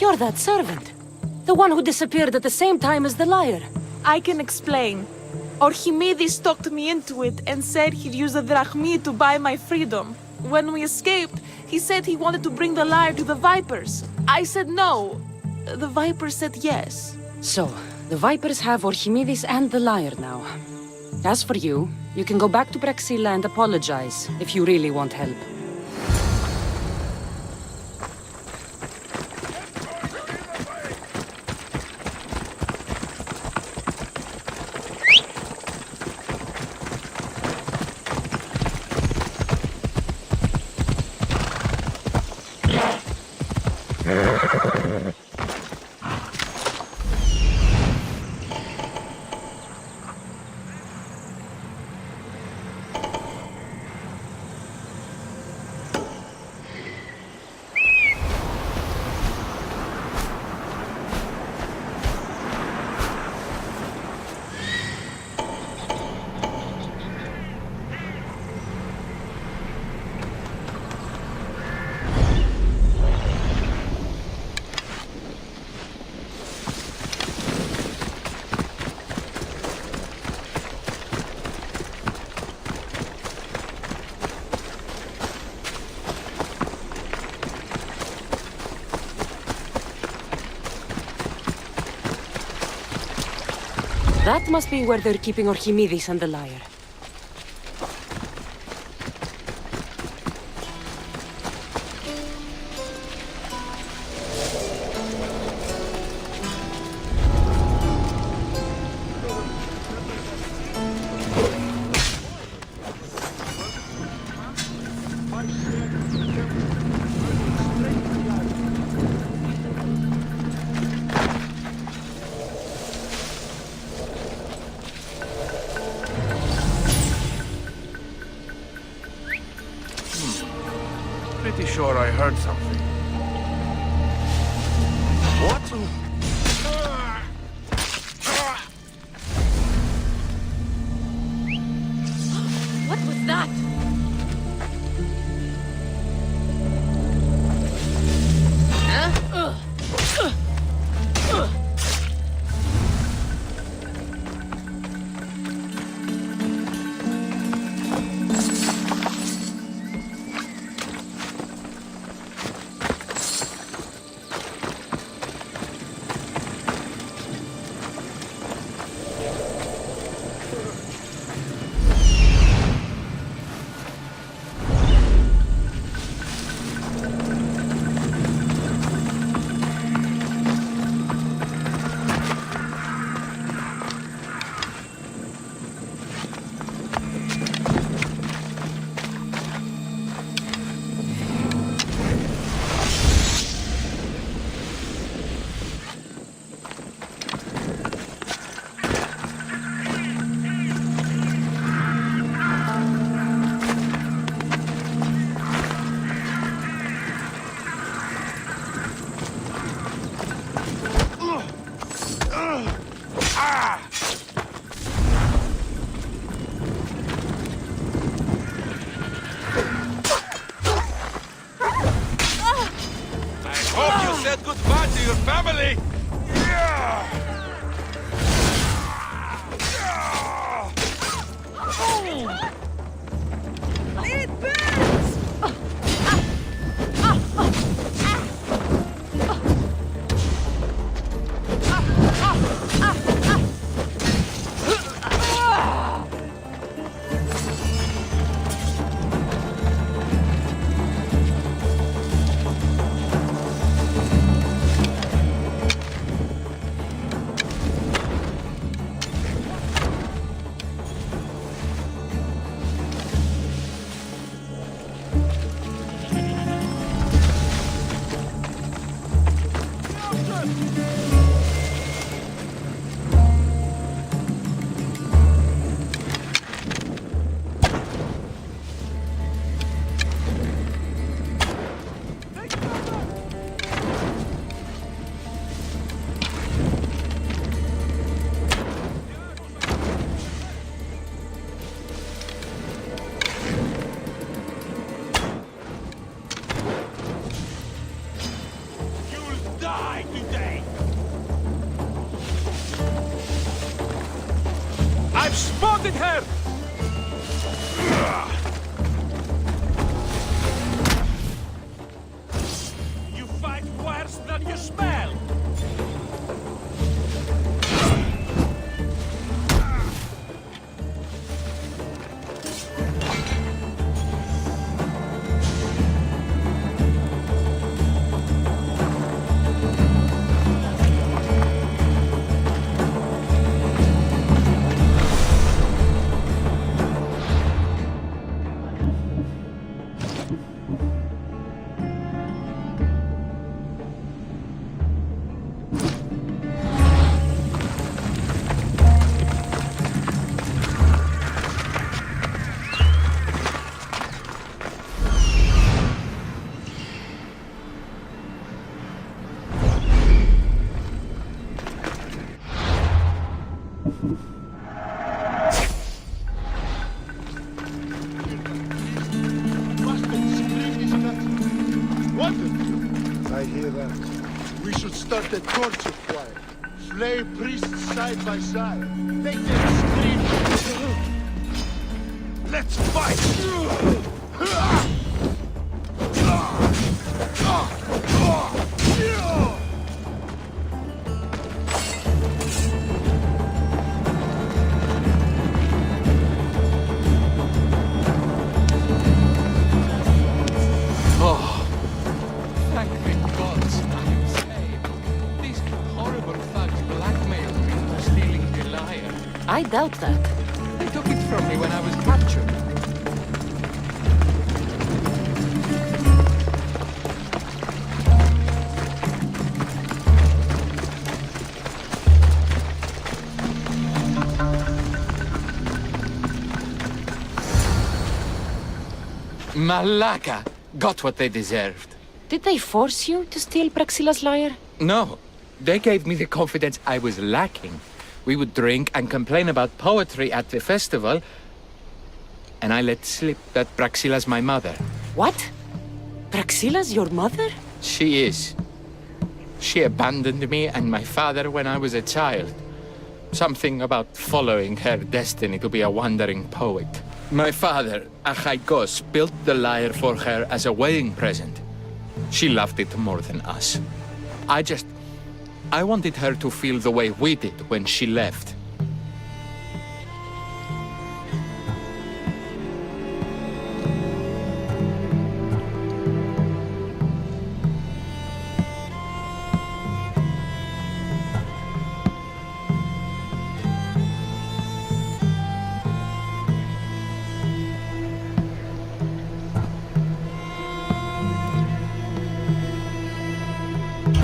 You're that servant. The one who disappeared at the same time as the lyre. I can explain. Archimedes talked me into it and said he'd use a drachmi to buy my freedom. When we escaped, he said he wanted to bring the lyre to the Vipers. I said no. The Vipers said yes. So, the Vipers have Archimedes and the lyre now. As for you, you can go back to Praxila and apologize if you really want help. That must be where they're keeping Archimedes and the lyre. Pretty sure I heard something. What was that? Goodbye to your family! It burns! I've spotted her! You fight worse than you smell! I hear that. We should start a torture choir. Slay priests side by side. Make them scream. Let's fight! I doubt that. They took it from me when I was captured. Malaka got what they deserved. Did they force you to steal Praxila's lyre? No, They gave me the confidence I was lacking. We would drink and complain about poetry at the festival, and I let slip that Praxila's my mother. What? Praxila's your mother? She is. She abandoned me and my father when I was a child. Something about following her destiny to be a wandering poet. My father, Achaikos, built the lyre for her as a wedding present. She loved it more than us. I wanted her to feel the way we did when she left.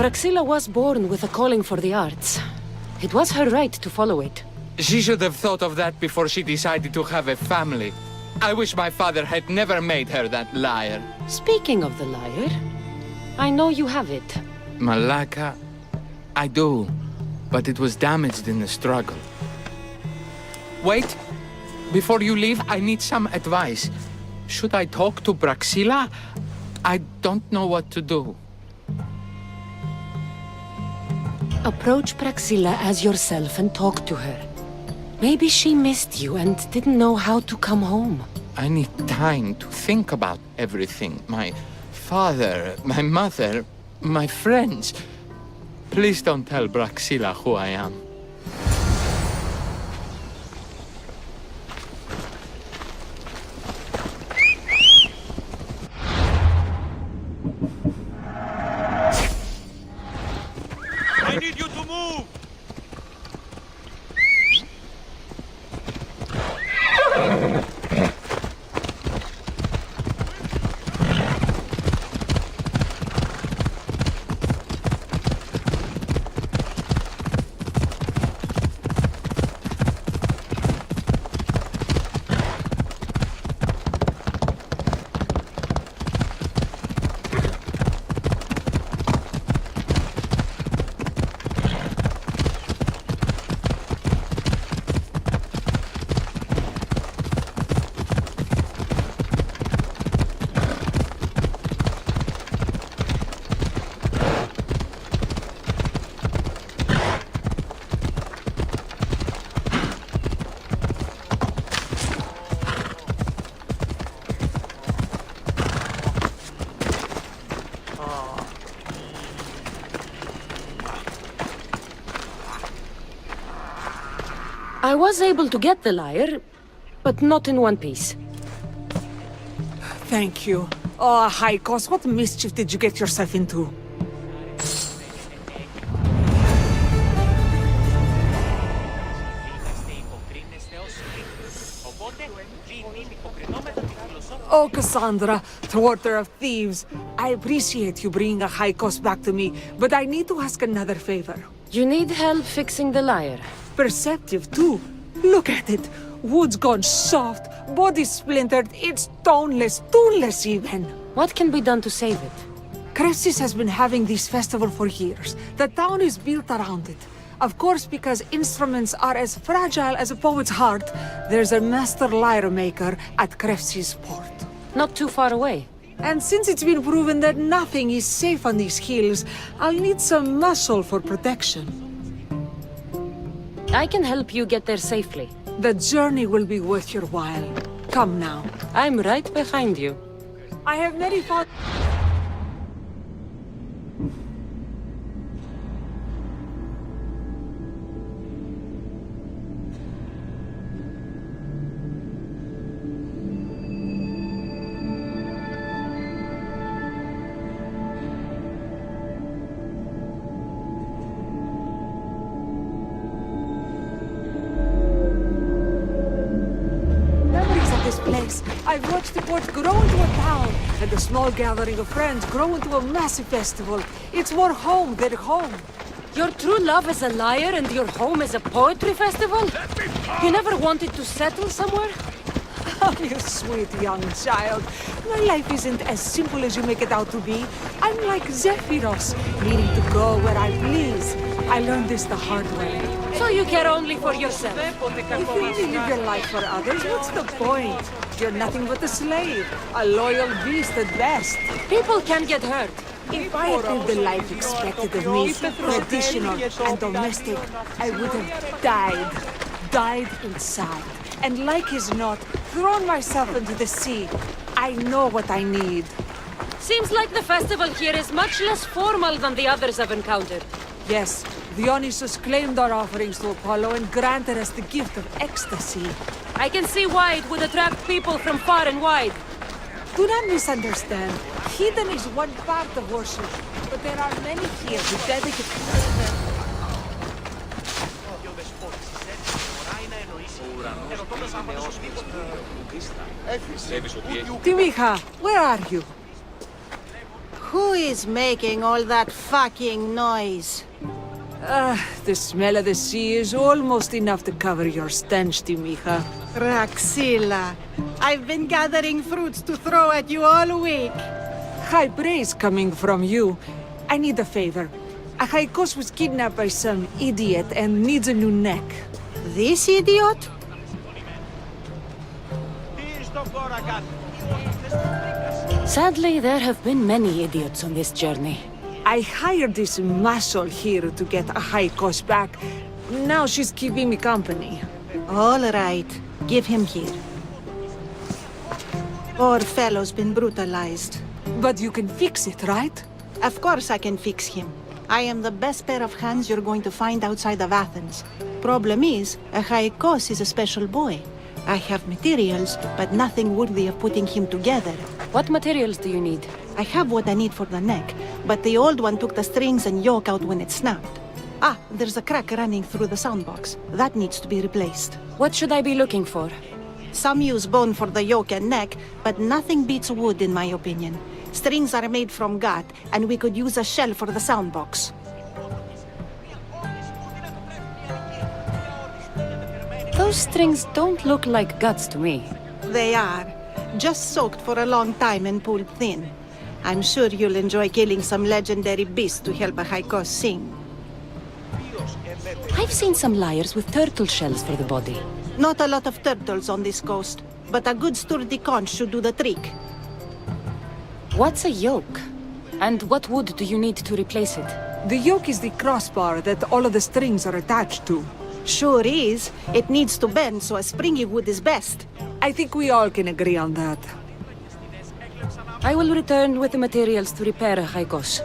Praxila was born with a calling for the arts. It was her right to follow it. She should have thought of that before she decided to have a family. I wish my father had never made her that lyre. Speaking of the lyre, I know you have it. Malaka, I do, but it was damaged in the struggle. Wait, before you leave, I need some advice. Should I talk to Praxila? I don't know what to do. Approach Praxila as yourself and talk to her. Maybe she missed you and didn't know how to come home. I need time to think about everything. My father, my mother, my friends. Please don't tell Praxila who I am. I need you to move! I was able to get the lyre, but not in one piece. Thank you. Oh, Haikos, what mischief did you get yourself into? Oh, Cassandra, thwarter of thieves. I appreciate you bringing a Haikos back to me, but I need to ask another favor. You need help fixing the lyre. Perceptive, too. Look at it. Wood's gone soft, body splintered, it's toneless, tuneless even. What can be done to save it? Krefsis has been having this festival for years. The town is built around it. Of course, because instruments are as fragile as a poet's heart, there's a master lyre maker at Krefsis port. Not too far away. And since it's been proven that nothing is safe on these hills, I'll need some muscle for protection. I can help you get there safely. The journey will be worth your while. Come now. I'm right behind you. I have many fun. I've watched the port grow into a town, and a small gathering of friends grow into a massive festival. It's more home than home. Your true love is a lyre and your home is a poetry festival? You never wanted to settle somewhere? Oh, you sweet young child. My life isn't as simple as you make it out to be. I'm like Zephyros, needing to go where I please. I learned this the hard way. So you care only for yourself? If you only live your life for others, what's the point? You're nothing but a slave, a loyal beast at best. People can get hurt. If I had lived the life expected of me, traditional and domestic, I would have died inside. And like as not, thrown myself into the sea. I know what I need. Seems like the festival here is much less formal than the others I've encountered. Yes, Dionysus claimed our offerings to Apollo and granted us the gift of ecstasy. I can see why it would attract people from far and wide. Do not misunderstand. Heathen is one part of worship, but there are many here who dedicate... Timiha, where are you? Who is making all that fucking noise? The smell of the sea is almost enough to cover your stench, Timiha. Raxila, I've been gathering fruits to throw at you all week. High praise coming from you. I need a favor. Achaikos was kidnapped by some idiot and needs a new neck. This idiot? Sadly, there have been many idiots on this journey. I hired this muscle here to get Achaikos back. Now she's keeping me company. All right. Give him here. Poor fellow's been brutalized. But you can fix it, right? Of course I can fix him. I am the best pair of hands you're going to find outside of Athens. Problem is, Achaikos is a special boy. I have materials, but nothing worthy of putting him together. What materials do you need? I have what I need for the neck, but the old one took the strings and yoke out when it snapped. Ah, there's a crack running through the soundbox. That needs to be replaced. What should I be looking for? Some use bone for the yoke and neck, but nothing beats wood in my opinion. Strings are made from gut, and we could use a shell for the soundbox. Those strings don't look like guts to me. They are. Just soaked for a long time and pulled thin. I'm sure you'll enjoy killing some legendary beasts to help Achaikos sing. I've seen some lyres with turtle shells for the body. Not a lot of turtles on this coast, but a good sturdy conch should do the trick. What's a yoke? And what wood do you need to replace it? The yoke is the crossbar that all of the strings are attached to. Sure is. It needs to bend, so a springy wood is best. I think we all can agree on that. I will return with the materials to repair Achaikos.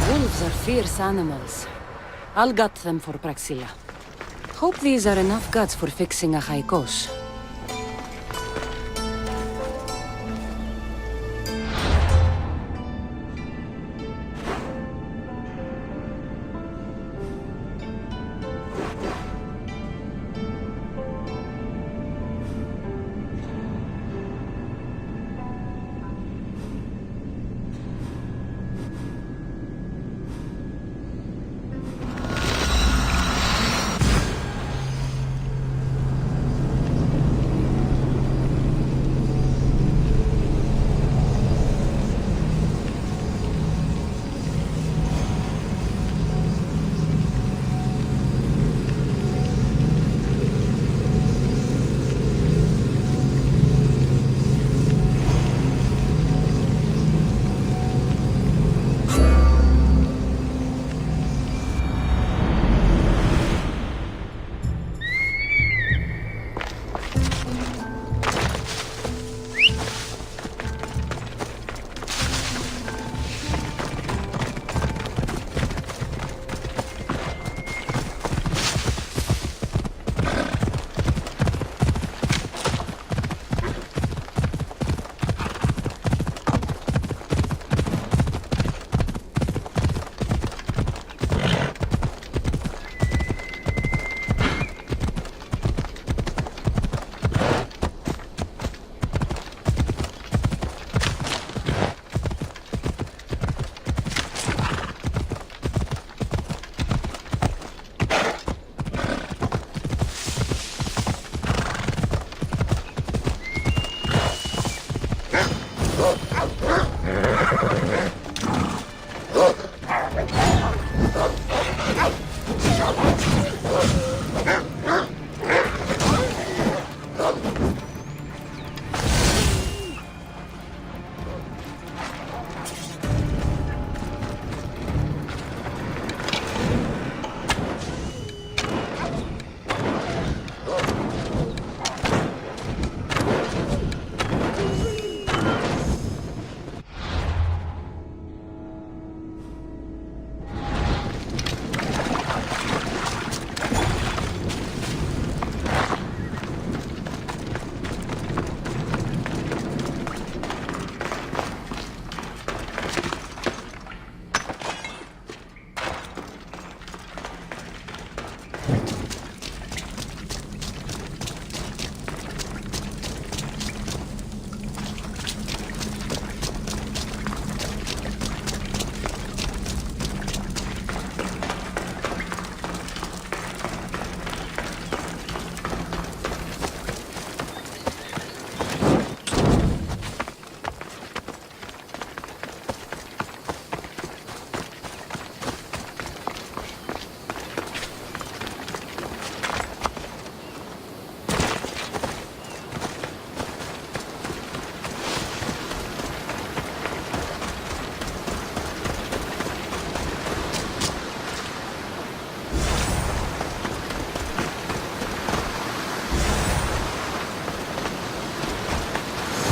Wolves are fierce animals. I'll gut them for Praxilla. Hope these are enough guts for fixing Achaikos.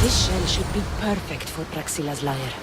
This shell should be perfect for Praxila's lyre.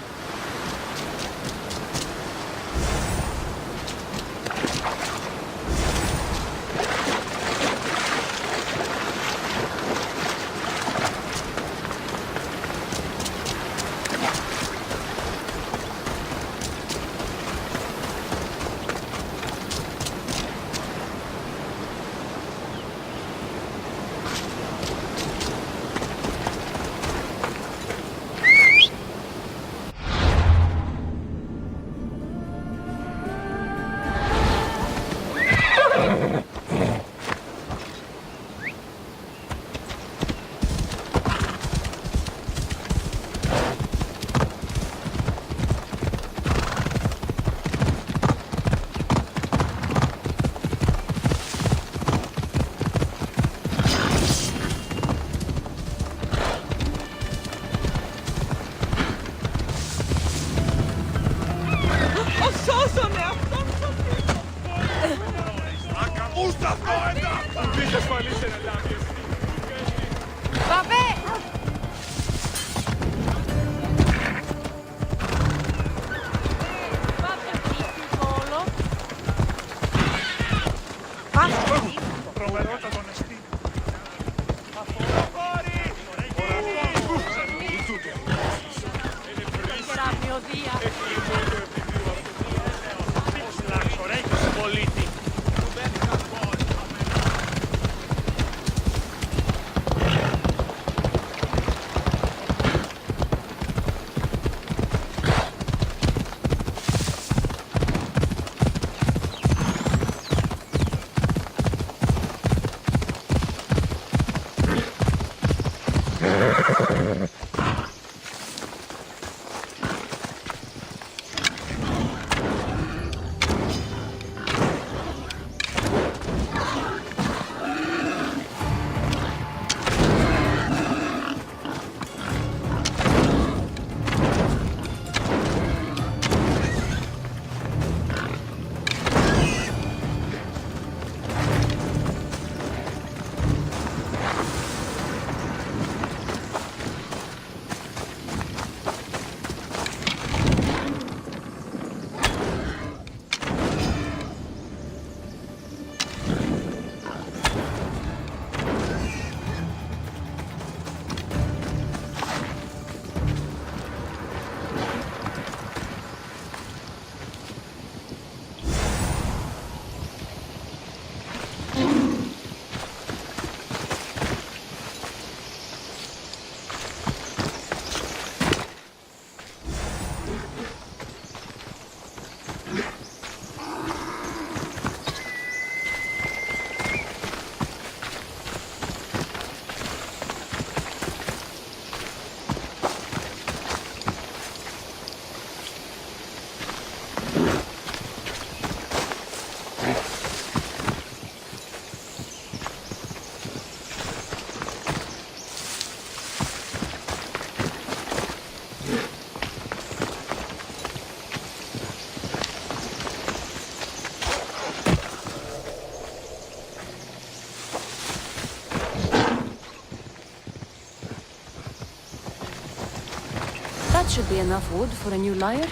That should be enough wood for a new lyre.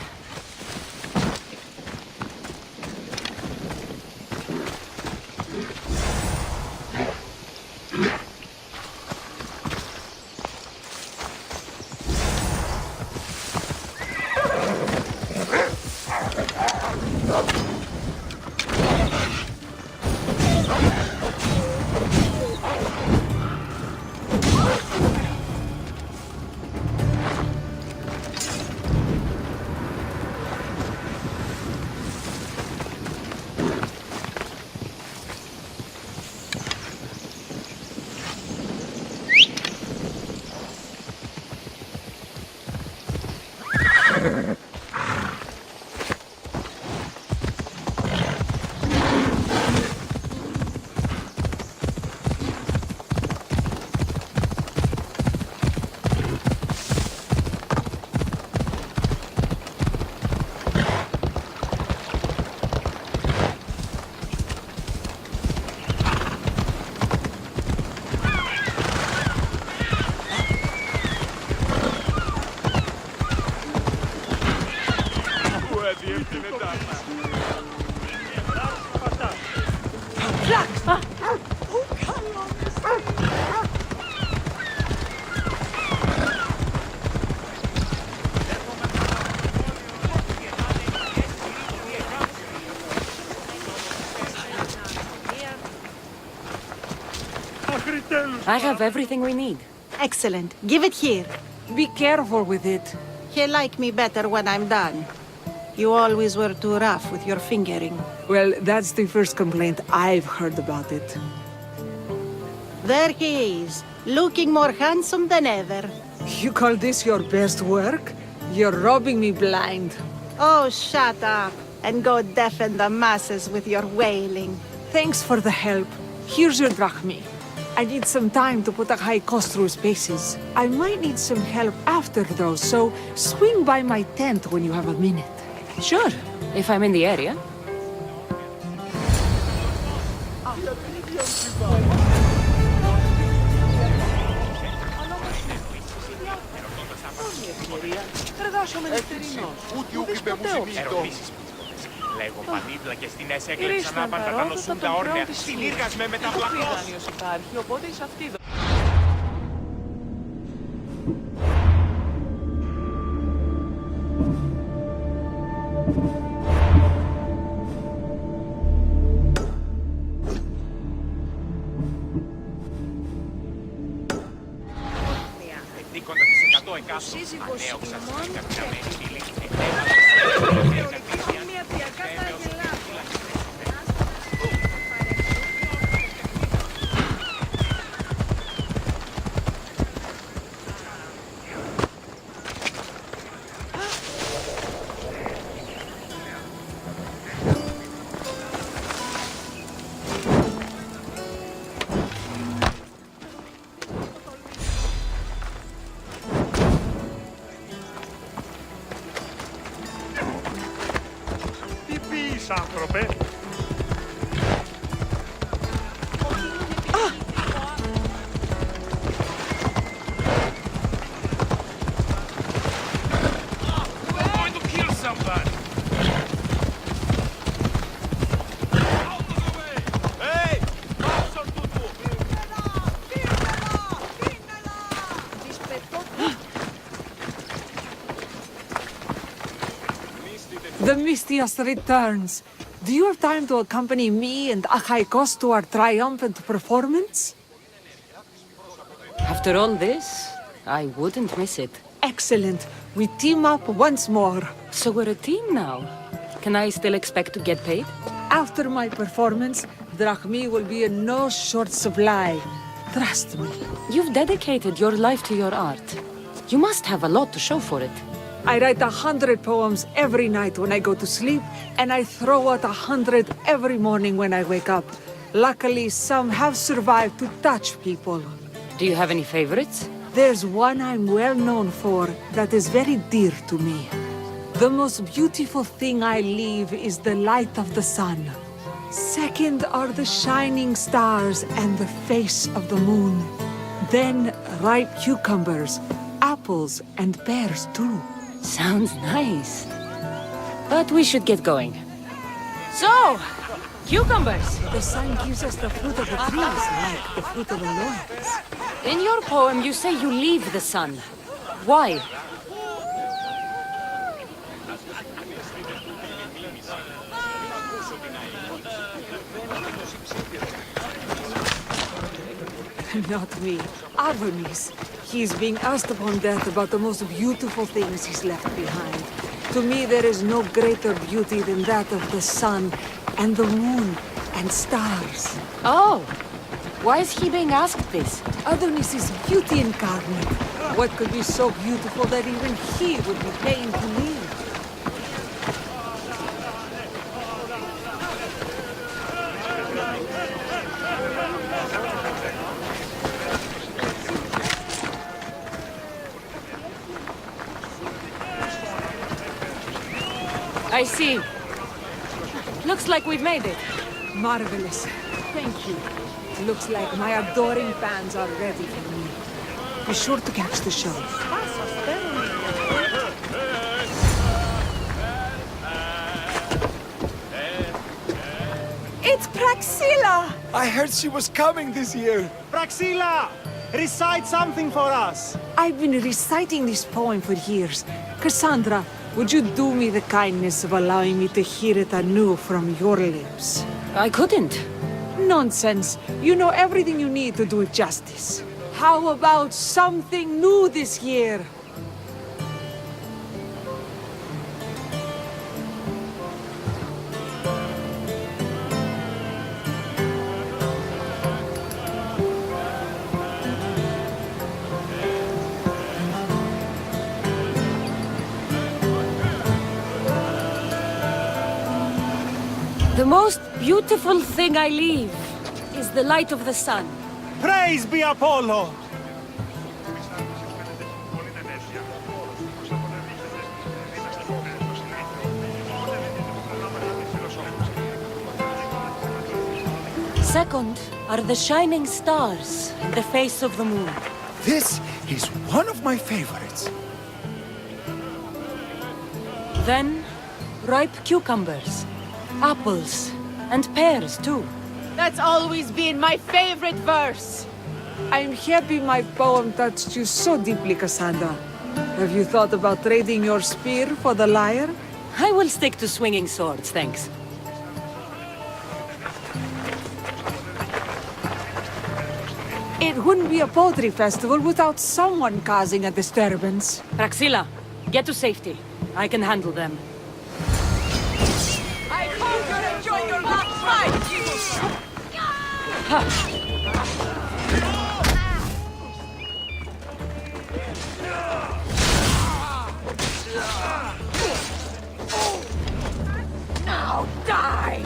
I have everything we need. Excellent. Give it here. Be careful with it. He'll like me better when I'm done. You always were too rough with your fingering. Well, that's the first complaint I've heard about it. There he is, looking more handsome than ever. You call this your best work? You're robbing me blind. Oh, shut up, and go deafen the masses with your wailing. Thanks for the help. Here's your drachmi. I need some time to put a high cost through spaces. I might need some help after though, so swing by my tent when you have a minute. Sure, if I'm in the area. Λέγω πανίπλα και στην ΕΣ έκλεψαν άπαντα να νοσούν τα όρνια. Συνήργασμε με τα πλακός. υπάρχει, οπότε είσαι αυτή. Δίκοντα τις 100 εκάστοτε, ανέωξα στην καταμένη πύλη. Άνθρωπε. The Mistios returns. Do you have time to accompany me and Achaikos to our triumphant performance? After all this, I wouldn't miss it. Excellent. We team up once more. So we're a team now. Can I still expect to get paid? After my performance, drachmi will be in no short supply. Trust me. You've dedicated your life to your art. You must have a lot to show for it. I write 100 poems every night when I go to sleep, and I throw out 100 every morning when I wake up. Luckily, some have survived to touch people. Do you have any favorites? There's one I'm well known for that is very dear to me. The most beautiful thing I leave is the light of the sun. Second are the shining stars and the face of the moon. Then ripe cucumbers, apples, and pears too. Sounds nice. But we should get going. So, cucumbers! The sun gives us the fruit of the trees, like the fruit of the loins. In your poem, you say you leave the sun. Why? Not me. Adonis. He's being asked upon death about the most beautiful things he's left behind. To me, there is no greater beauty than that of the sun, and the moon, and stars. Oh! Why is he being asked this? Adonis is beauty incarnate. What could be so beautiful that even he would be paying to live? I see. Looks like we've made it. Marvelous. Thank you. Looks like my adoring fans are ready for me. Be sure to catch the show. It's Praxilla! I heard she was coming this year. Praxilla! Recite something for us. I've been reciting this poem for years. Cassandra, would you do me the kindness of allowing me to hear it anew from your lips? I couldn't. Nonsense. You know everything you need to do it justice. How about something new this year? The most beautiful thing I leave is the light of the sun. Praise be Apollo! Second are the shining stars in the face of the moon. This is one of my favorites. Then, ripe cucumbers, apples, and pears too. That's always been my favorite verse. I'm happy my poem touched you so deeply, Cassandra. Have you thought about trading your spear for the lyre? I will stick to swinging swords, thanks. It wouldn't be a poetry festival without someone causing a disturbance. Praxilla, get to safety. I can handle them. I hope you're enjoying your last fight! Now die!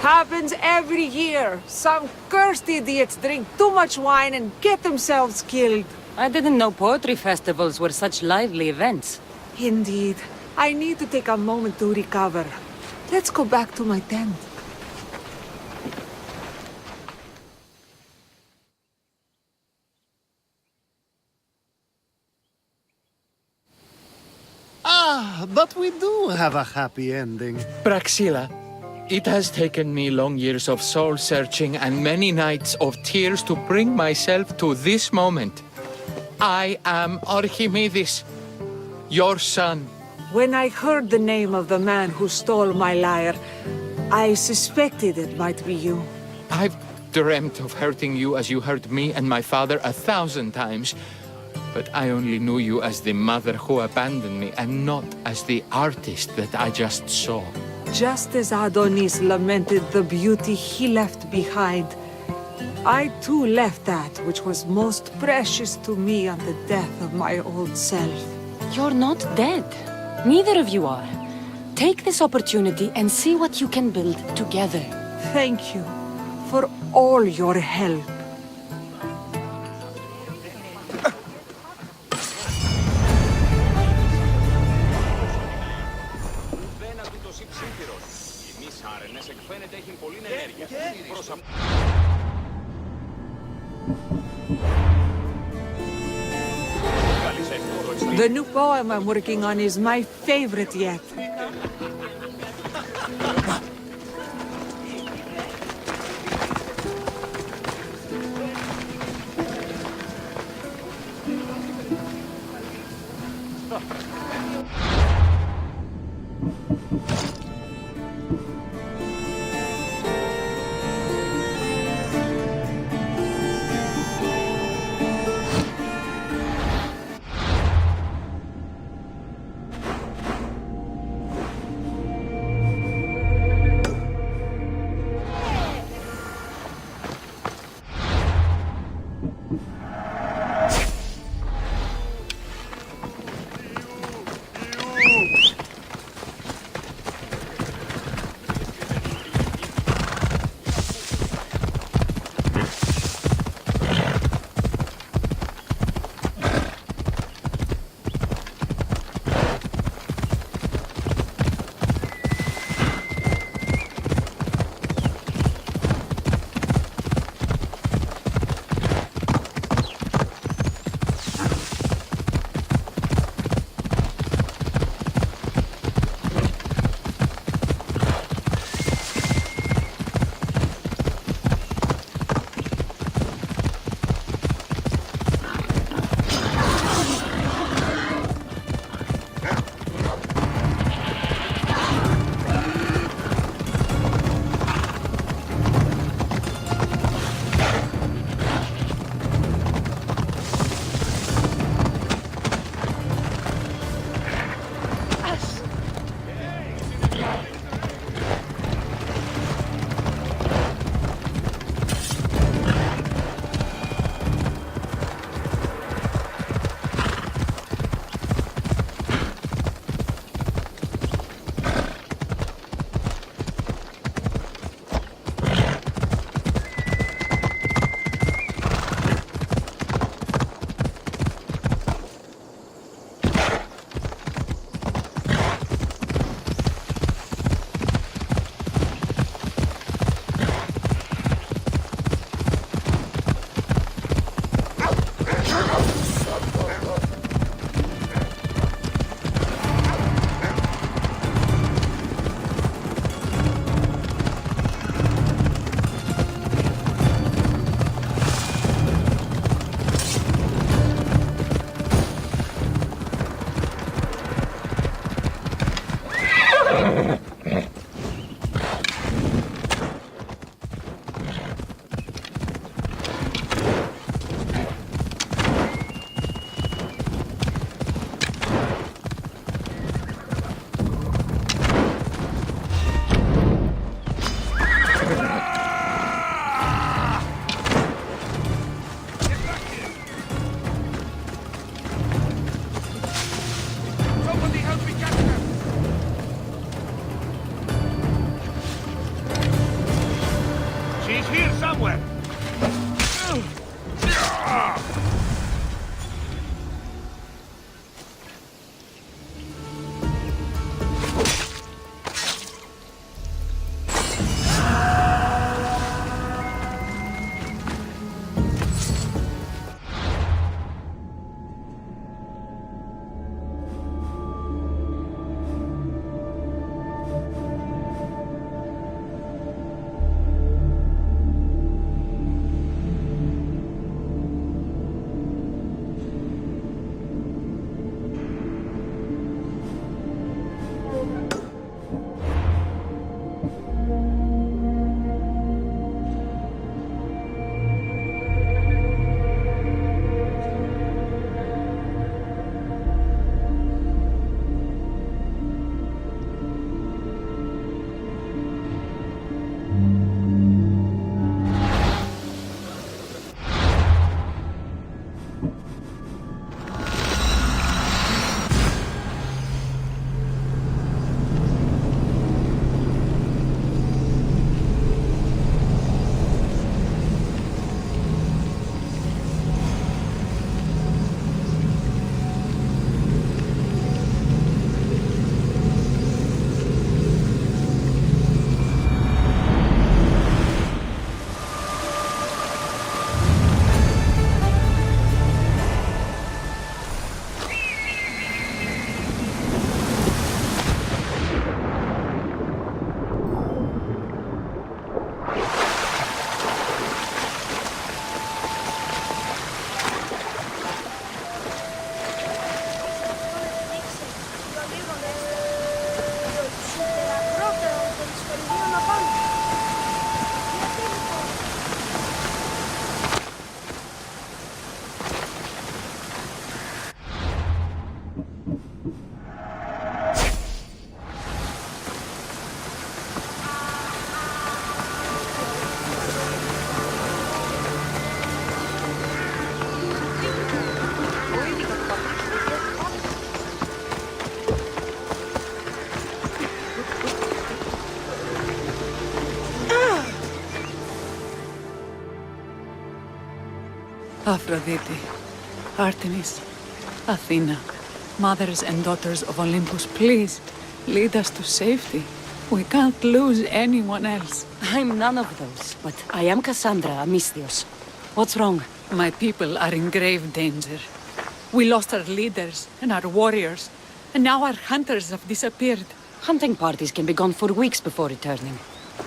Happens every year. Some cursed idiots drink too much wine and get themselves killed. I didn't know poetry festivals were such lively events. Indeed. I need to take a moment to recover. Let's go back to my tent. Ah, but we do have a happy ending. Praxilla, it has taken me long years of soul-searching and many nights of tears to bring myself to this moment. I am Archimedes, your son. When I heard the name of the man who stole my lyre, I suspected it might be you. I've dreamt of hurting you as you hurt me and my father 1,000 times. But I only knew you as the mother who abandoned me and not as the artist that I just saw. Just as Adonis lamented the beauty he left behind, I too left that which was most precious to me on the death of my old self. You're not dead. Neither of you are. Take this opportunity and see what you can build together. Thank you for all your help. The new poem I'm working on is my favorite yet. Aphrodite, Artemis, Athena, mothers and daughters of Olympus, please lead us to safety. We can't lose anyone else. I'm none of those, but I am Cassandra Amistios. What's wrong? My people are in grave danger. We lost our leaders and our warriors, and now our hunters have disappeared. Hunting parties can be gone for weeks before returning.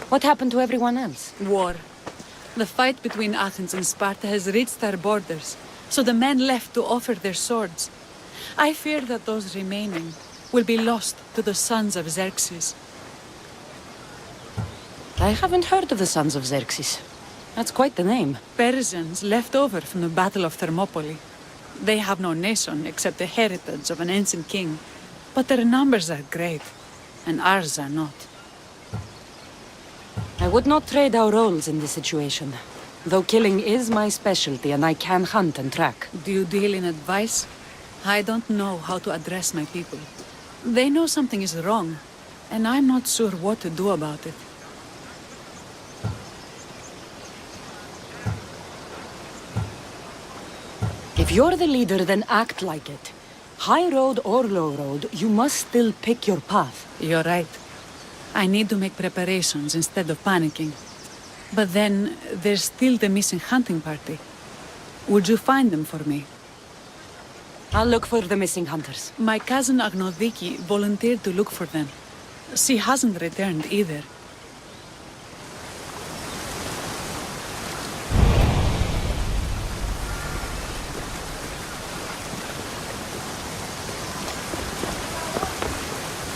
What happened to everyone else? War. The fight between Athens and Sparta has reached our borders, so the men left to offer their swords. I fear that those remaining will be lost to the sons of Xerxes. I haven't heard of the sons of Xerxes. That's quite the name. Persians left over from the Battle of Thermopylae. They have no nation except the heritage of an ancient king, but their numbers are great, and ours are not. I would not trade our roles in this situation, though killing is my specialty and I can hunt and track. Do you deal in advice? I don't know how to address my people. They know something is wrong, and I'm not sure what to do about it. If you're the leader, then act like it. High road or low road, you must still pick your path. You're right. I need to make preparations instead of panicking. But then, there's still the missing hunting party. Would you find them for me? I'll look for the missing hunters. My cousin Agnodiki volunteered to look for them. She hasn't returned either.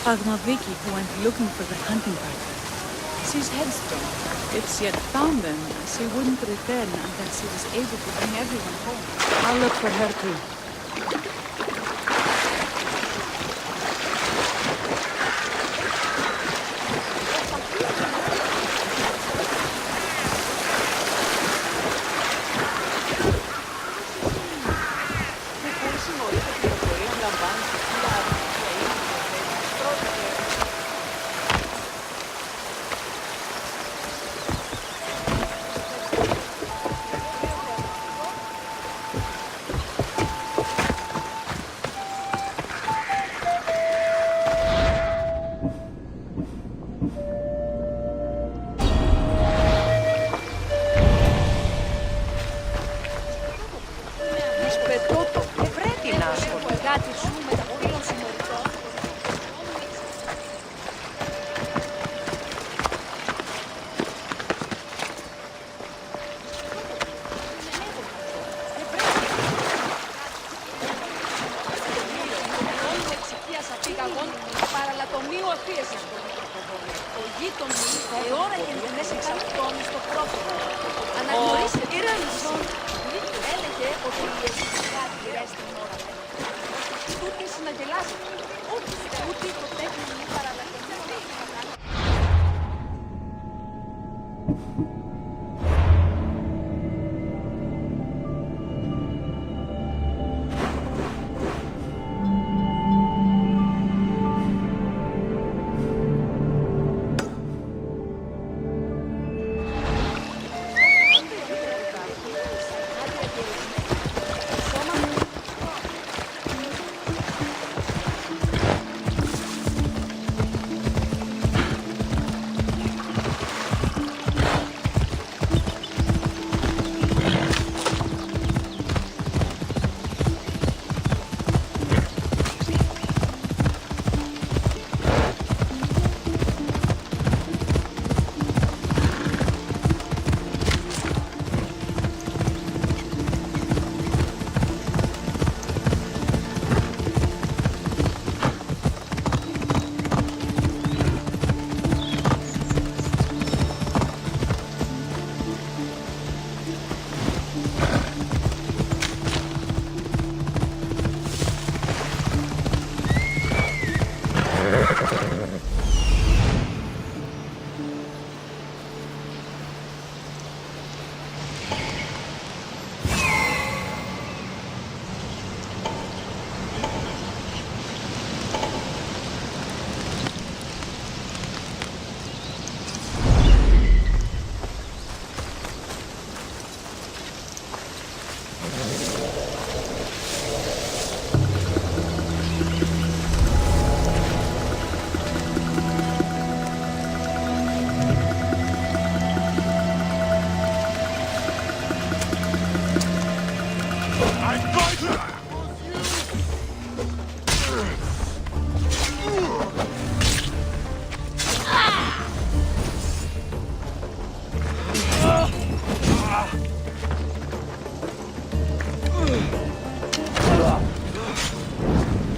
Agnodiki went looking for the hunting party. She's headstrong. If she had found them, she wouldn't return until she was able to bring everyone home. I'll look for her too.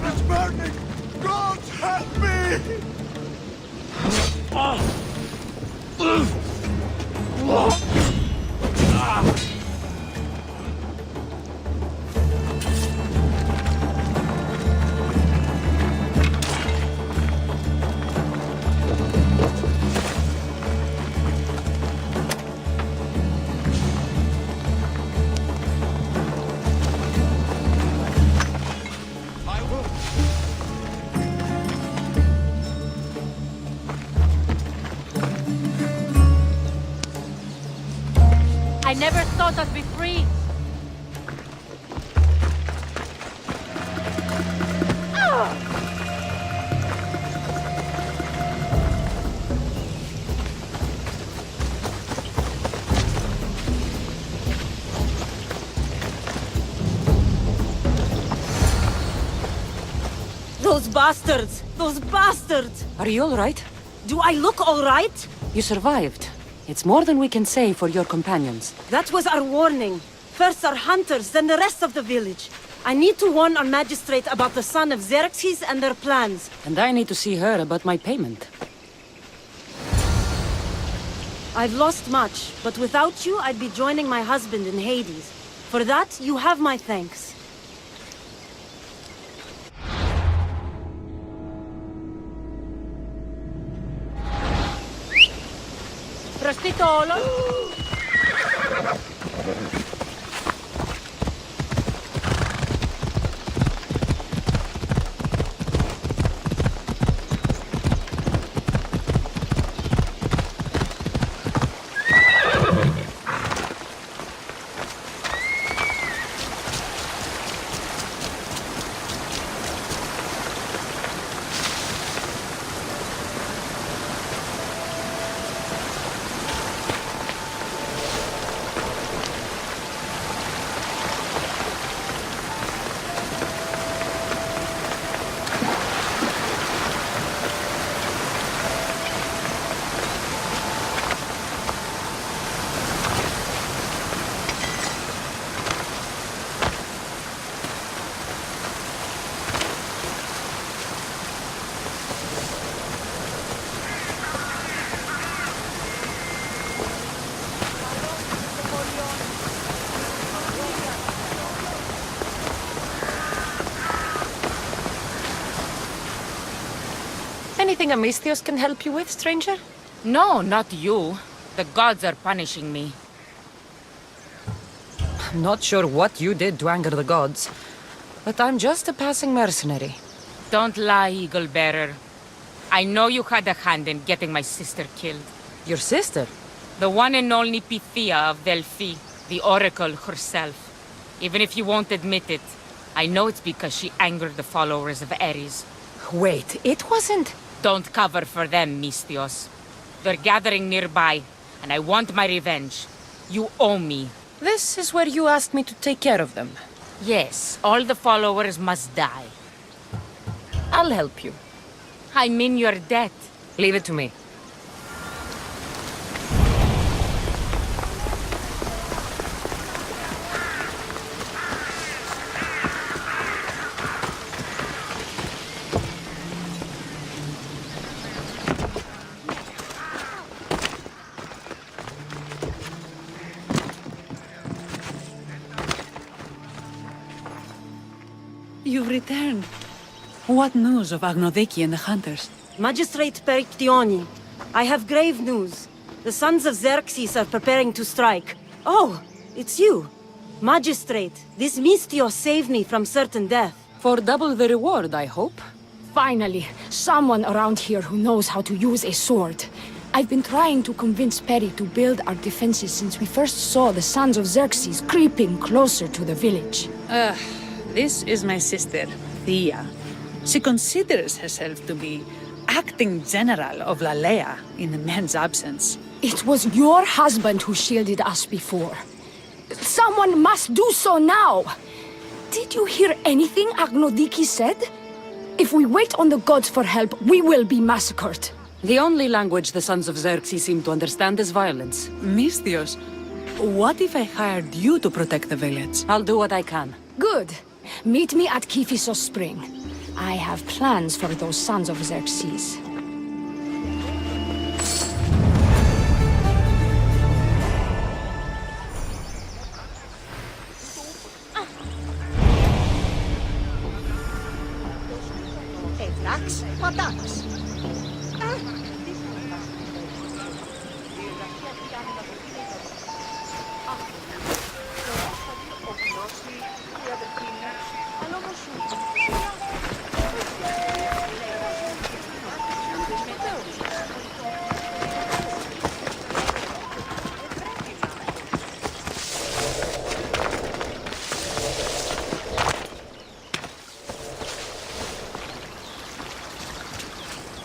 It's burning! God help me! I never thought I'd be free. Those bastards! Those bastards! Are you all right? Do I look all right? You survived. It's more than we can say for your companions. That was our warning. First our hunters, then the rest of the village. I need to warn our magistrate about the son of Xerxes and their plans. And I need to see her about my payment. I've lost much, but without you, I'd be joining my husband in Hades. For that, you have my thanks. Prostitolo. Anything Amistios can help you with, stranger? No, not you. The gods are punishing me. I'm not sure what you did to anger the gods, but I'm just a passing mercenary. Don't lie, Eagle Bearer. I know you had a hand in getting my sister killed. Your sister? The one and only Pythia of Delphi, the Oracle herself. Even if you won't admit it, I know it's because she angered the followers of Ares. Wait, it wasn't... Don't cover for them, Mistios. They're gathering nearby, and I want my revenge. You owe me. This is where you asked me to take care of them. Yes, all the followers must die. I'll help you. I'm in your debt. Leave it to me. You've returned. What news of Agnodeki and the hunters? Magistrate Perictioni, I have grave news. The sons of Xerxes are preparing to strike. Oh, it's you. Magistrate, this Mistios saved me from certain death. For double the reward, I hope. Finally, someone around here who knows how to use a sword. I've been trying to convince Peri to build our defenses since we first saw the sons of Xerxes creeping closer to the village. This is my sister, Thea. She considers herself to be acting general of Lalea in the man's absence. It was your husband who shielded us before. Someone must do so now! Did you hear anything Agnodiki said? If we wait on the gods for help, we will be massacred. The only language the sons of Xerxes seem to understand is violence. Misthios, what if I hired you to protect the village? I'll do what I can. Good. Meet me at Kiphisos Spring. I have plans for those sons of Xerxes.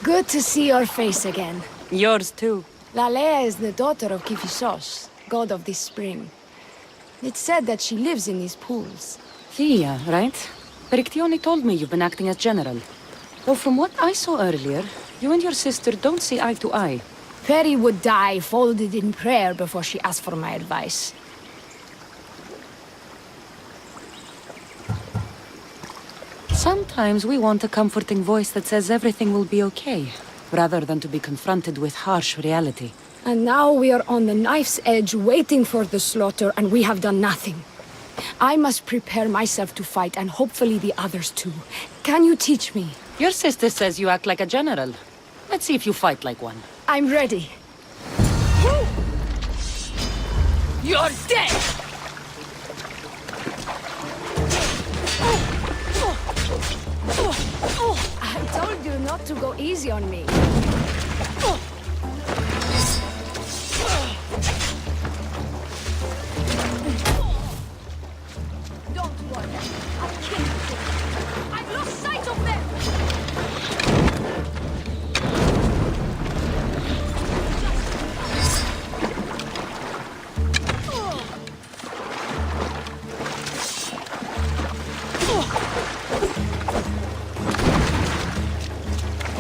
Good to see your face again. Yours too. Lalea is the daughter of Kiphisos, god of this spring. It's said that she lives in these pools. Thea, right? Perictione told me you've been acting as general. Though from what I saw earlier, you and your sister don't see eye to eye. Peri would die folded in prayer before she asked for my advice. Sometimes we want a comforting voice that says everything will be okay, rather than to be confronted with harsh reality. And now we are on the knife's edge waiting for the slaughter, and we have done nothing. I must prepare myself to fight, and hopefully the others too. Can you teach me? Your sister says you act like a general. Let's see if you fight like one. I'm ready. You're dead! I told you not to go easy on me. Don't worry. I'll kill you. I've lost sight of them!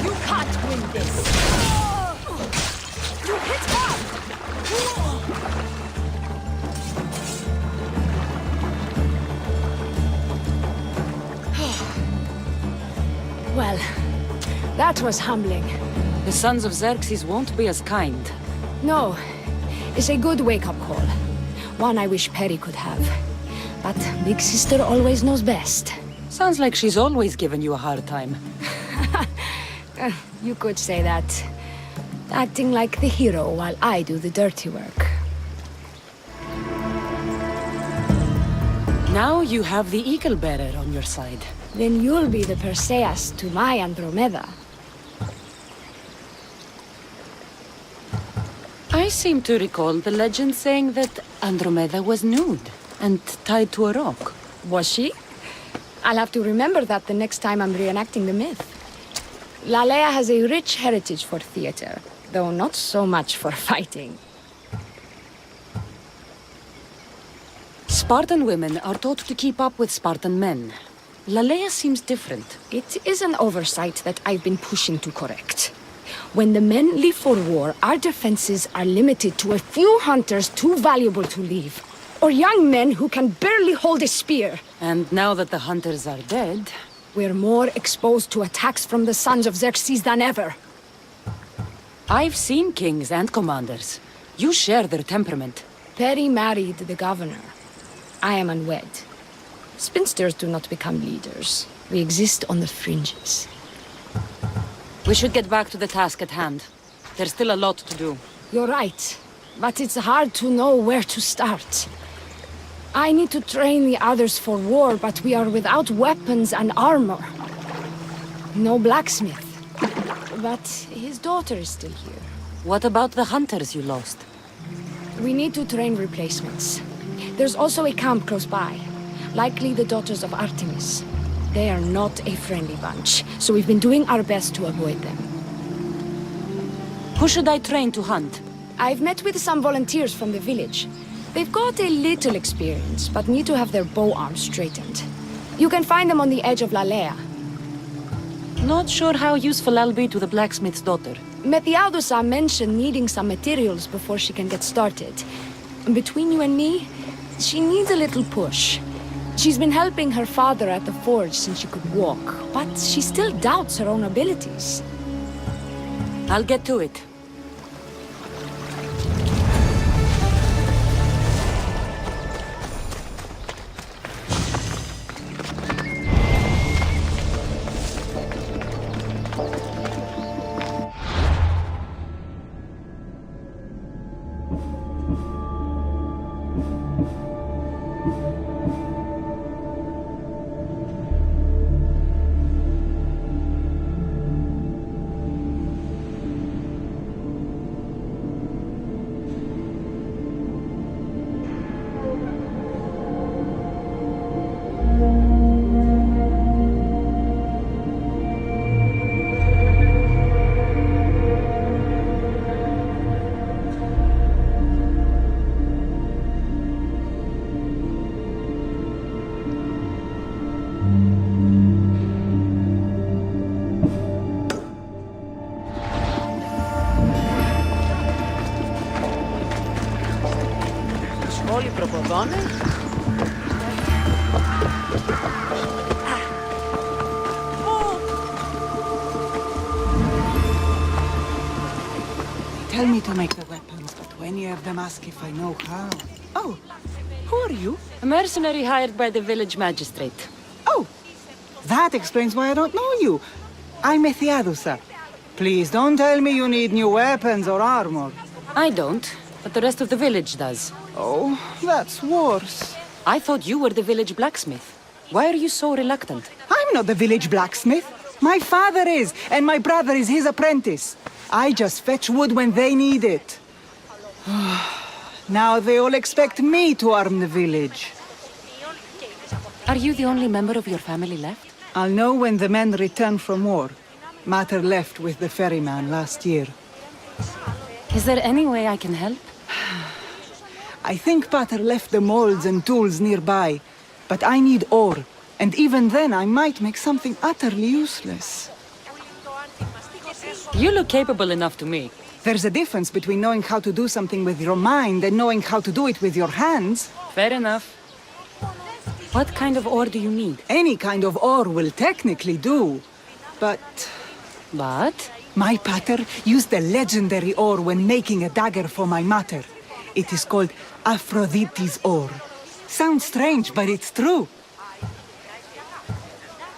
You can't win this. You hit hard. Well, that was humbling. The sons of Xerxes won't be as kind. No, it's a good wake-up call. One I wish Peri could have. But Big Sister always knows best. Sounds like she's always given you a hard time. You could say that. Acting like the hero while I do the dirty work. Now you have the Eagle Bearer on your side. Then you'll be the Perseus to my Andromeda. I seem to recall the legend saying that Andromeda was nude and tied to a rock. Was she? I'll have to remember that the next time I'm reenacting the myth. Lalea has a rich heritage for theater, though not so much for fighting. Spartan women are taught to keep up with Spartan men. Lalea seems different. It is an oversight that I've been pushing to correct. When the men leave for war, our defenses are limited to a few hunters too valuable to leave, or young men who can barely hold a spear. And now that the hunters are dead... we're more exposed to attacks from the sons of Xerxes than ever. I've seen kings and commanders. You share their temperament. Peri married the governor. I am unwed. Spinsters do not become leaders. We exist on the fringes. We should get back to the task at hand. There's still a lot to do. You're right, but it's hard to know where to start. I need to train the others for war, but we are without weapons and armor. No blacksmith. But his daughter is still here. What about the hunters you lost? We need to train replacements. There's also a camp close by. Likely the daughters of Artemis. They are not a friendly bunch, so we've been doing our best to avoid them. Who should I train to hunt? I've met with some volunteers from the village. They've got a little experience, but need to have their bow arms straightened. You can find them on the edge of Lalea. Not sure how useful I'll be to the blacksmith's daughter. Methiadusa mentioned needing some materials before she can get started. Between you and me, she needs a little push. She's been helping her father at the forge since she could walk, but she still doubts her own abilities. I'll get to it. Όλοι προποδώνε. Tell me to make the weapons, but any of them ask if I know how. Oh, who are you? A mercenary hired by the village magistrate. Oh, that explains why I don't know you. I'm Methiadusa. Please don't tell me you need new weapons or armor. I don't, but the rest of the village does. Oh, that's worse. I thought you were the village blacksmith. Why are you so reluctant? I'm not the village blacksmith. My father is, and my brother is his apprentice. I just fetch wood when they need it. Now they all expect me to arm the village. Are you the only member of your family left? I'll know when the men return from war. Mater left with the ferryman last year. Is there any way I can help? I think Pater left the molds and tools nearby, but I need ore, and even then I might make something utterly useless. You look capable enough to me. There's a difference between knowing how to do something with your mind and knowing how to do it with your hands. Fair enough. What kind of ore do you need? Any kind of ore will technically do, but... But? My pater used a legendary ore when making a dagger for my mater. It is called Aphrodite's ore. Sounds strange, but it's true.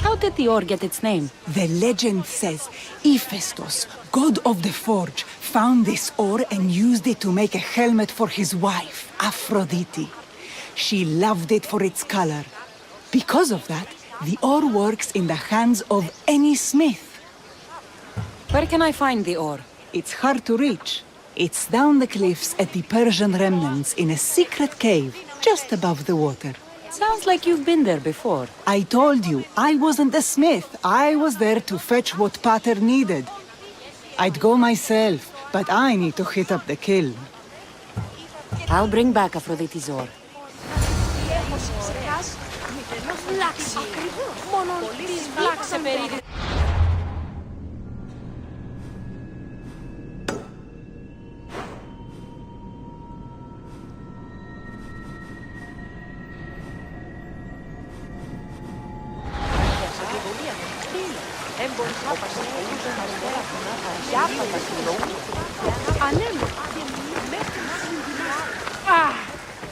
How did the ore get its name? The legend says Hephaestus, god of the forge, found this ore and used it to make a helmet for his wife, Aphrodite. She loved it for its color. Because of that, the ore works in the hands of any smith. Where can I find the ore? It's hard to reach. It's down the cliffs at the Persian remnants in a secret cave, just above the water. Sounds like you've been there before. I told you, I wasn't a smith. I was there to fetch what Pater needed. I'd go myself, but I need to hit up the kiln. I'll bring back Aphrodite's ore.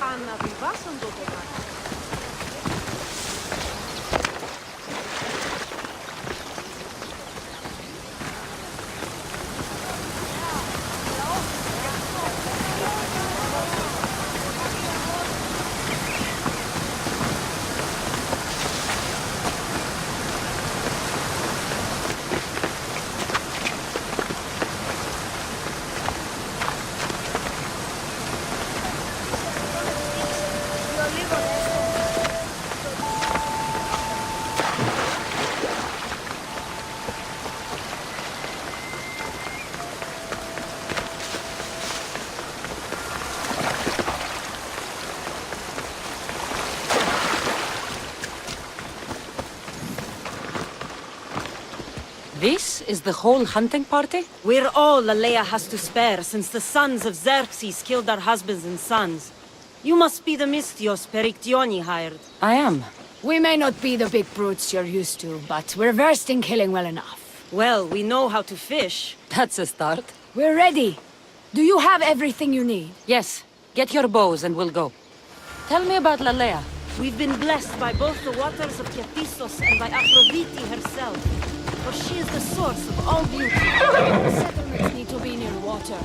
Αναβιβάσαν το κομμάτι. This is the whole hunting party? We're all Lalea has to spare since the sons of Xerxes killed our husbands and sons. You must be the Mystios Perictioni hired. I am. We may not be the big brutes you're used to, but we're versed in killing well enough. Well, we know how to fish. That's a start. We're ready. Do you have everything you need? Yes. Get your bows and we'll go. Tell me about Lalea. We've been blessed by both the waters of Kephistos and by Aphrodite herself. For she is the source of all beauty. Settlements need to be near water.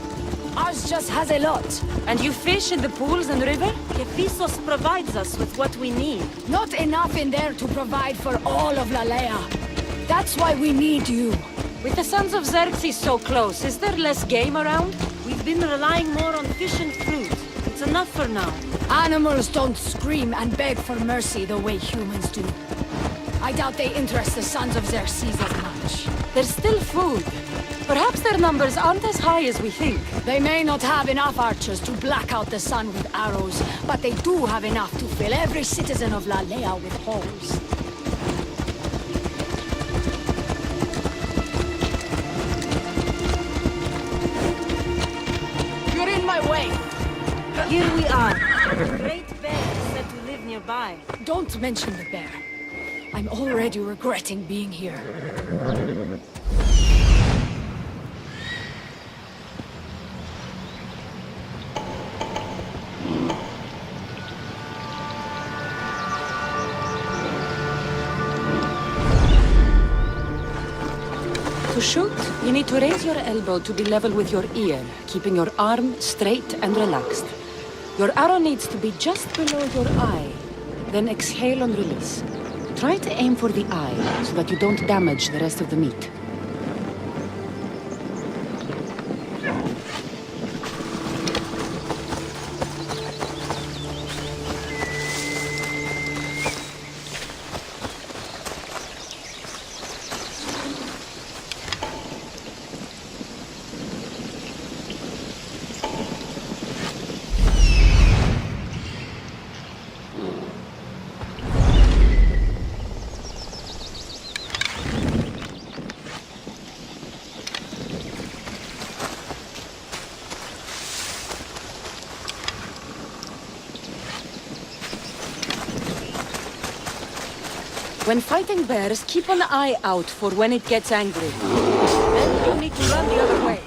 Ours just has a lot. And you fish in the pools and river? Kephistos provides us with what we need. Not enough in there to provide for all of Lalea. That's why we need you. With the sons of Xerxes so close, is there less game around? We've been relying more on fish and fruit. It's enough for now. Animals don't scream and beg for mercy the way humans do. I doubt they interest the sons of Xerxes as much. There's still food. Perhaps their numbers aren't as high as we think. They may not have enough archers to black out the sun with arrows, but they do have enough to fill every citizen of Lalea with holes. You're in my way! Here we are. The great bear is said to live nearby. Don't mention the bear. I'm already regretting being here. To shoot, you need to raise your elbow to be level with your ear, keeping your arm straight and relaxed. Your arrow needs to be just below your eye. Then exhale and release. Try to aim for the eye, so that you don't damage the rest of the meat. When fighting bears, keep an eye out for when it gets angry. Then you need to run the other way.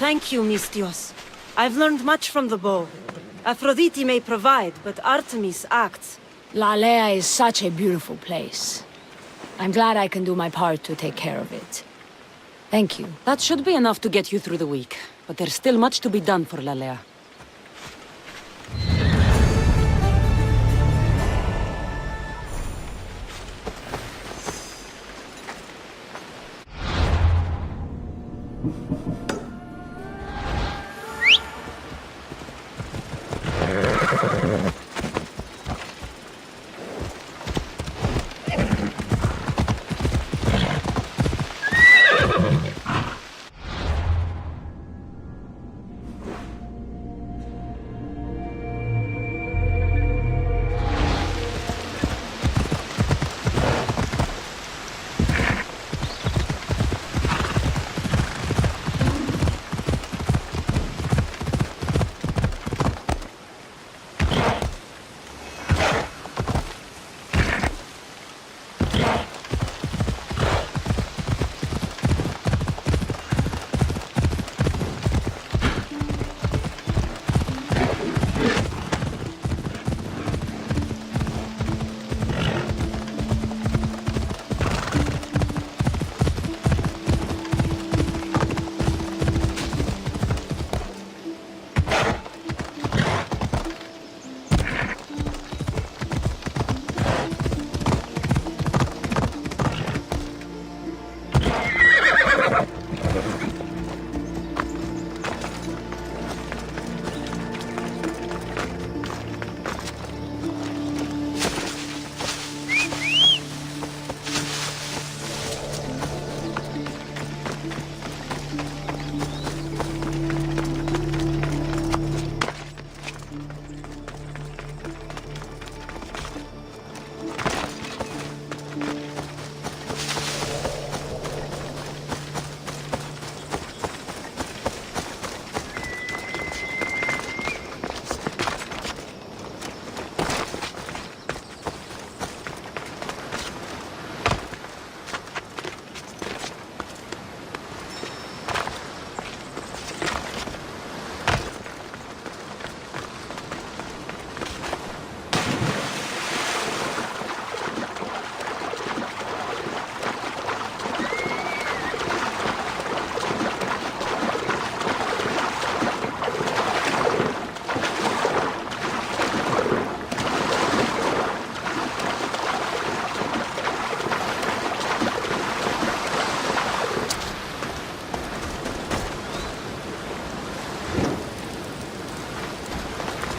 Thank you, Mistios. I've learned much from the bow. Aphrodite may provide, but Artemis acts. Lalea is such a beautiful place. I'm glad I can do my part to take care of it. Thank you. That should be enough to get you through the week. But there's still much to be done for Lalea.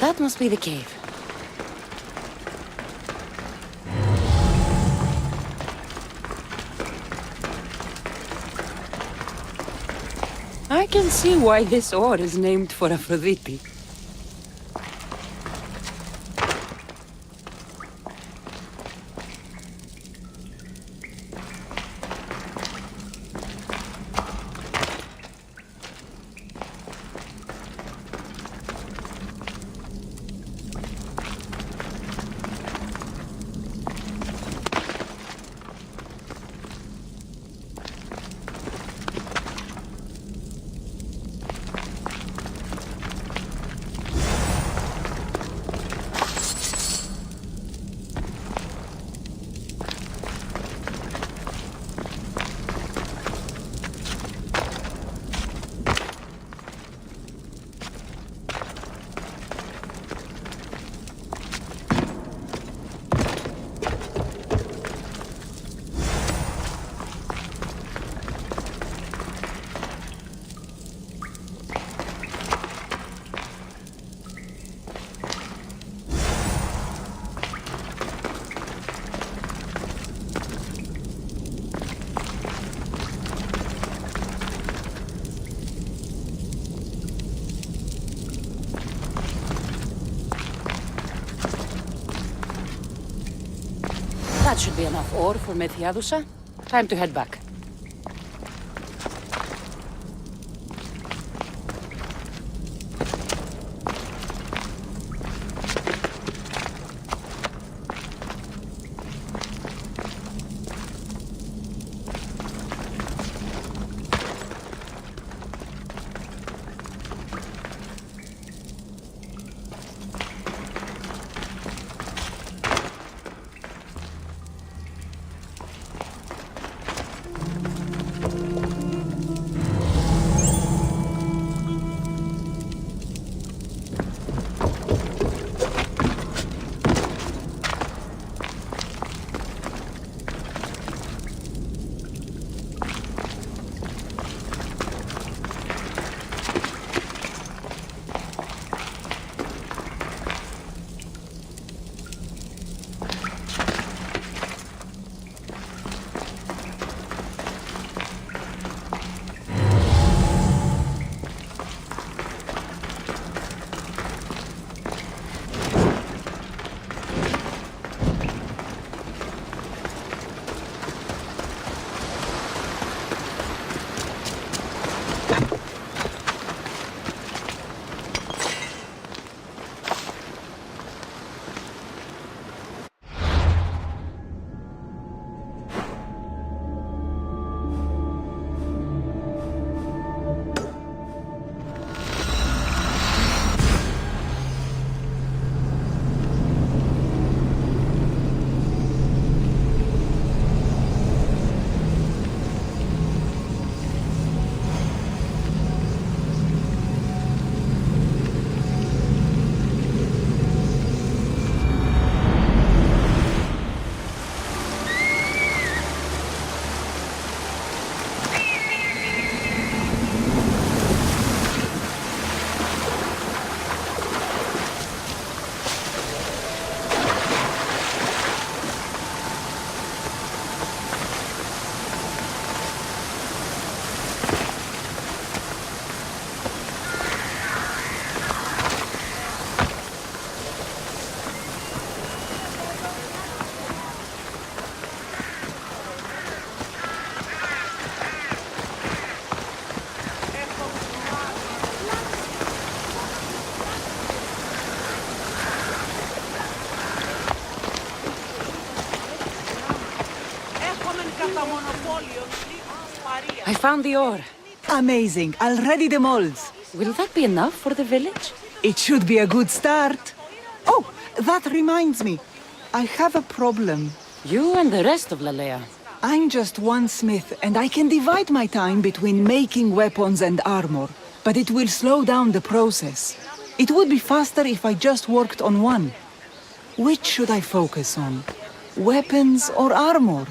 That must be the cave. I can see why this ore is named for Aphrodite. That should be enough ore for Methiadusa. Time to head back. I found the ore. Amazing. I'll ready the molds. Will that be enough for the village? It should be a good start. Oh, that reminds me. I have a problem. You and the rest of Lalea. I'm just one smith, and I can divide my time between making weapons and armor, but it will slow down the process. It would be faster if I just worked on one. Which should I focus on? Weapons or armor?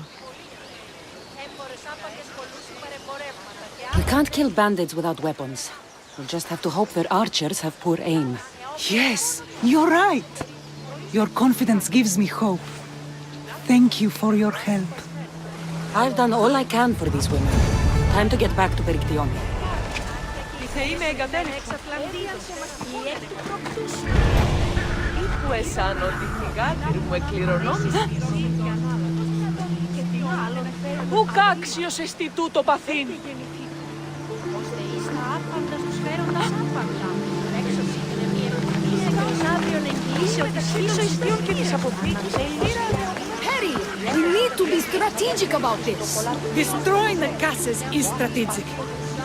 We can't kill bandits without weapons. We'll just have to hope their archers have poor aim. Yes, you're right. Your confidence gives me hope. Thank you for your help. I've done all I can for these women. Time to get back to Perictione. Ουκ άξιος εστι τούτο παθήν. Perry, we need to be strategic about this. Destroying the castles is strategic.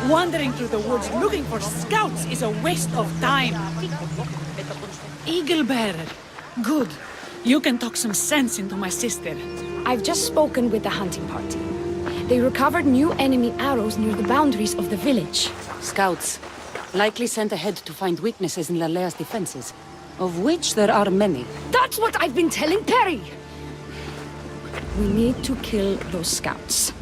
Wandering through the woods looking for scouts is a waste of time. Eagle Bearer. Good. You can talk some sense into my sister. I've just spoken with the hunting party. They recovered new enemy arrows near the boundaries of the village. Scouts. Likely sent ahead to find weaknesses in Lalea's defenses, of which there are many. That's what I've been telling Perry! We need to kill those scouts.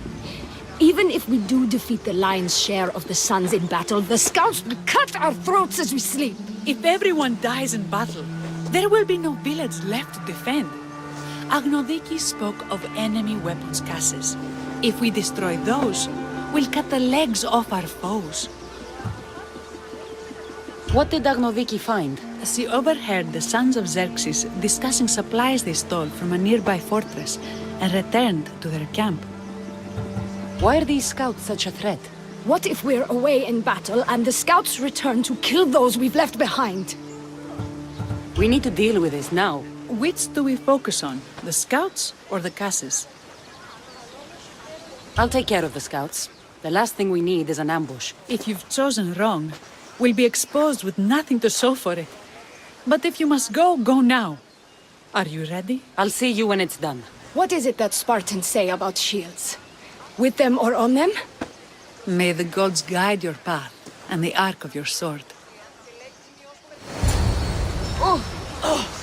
Even if we do defeat the lion's share of the sons in battle, the scouts will cut our throats as we sleep. If everyone dies in battle, there will be no village left to defend. Agnodiki spoke of enemy weapons cases. If we destroy those, we'll cut the legs off our foes. What did Agnodiki find? She overheard the sons of Xerxes discussing supplies they stole from a nearby fortress and returned to their camp. Why are these scouts such a threat? What if we're away in battle and the scouts return to kill those we've left behind? We need to deal with this now. Which do we focus on? The scouts or the Casses? I'll take care of the scouts. The last thing we need is an ambush. If you've chosen wrong, we'll be exposed with nothing to show for it. But if you must go, go now. Are you ready? I'll see you when it's done. What is it that Spartans say about shields? With them or on them? May the gods guide your path and the arc of your sword. Oh! Oh!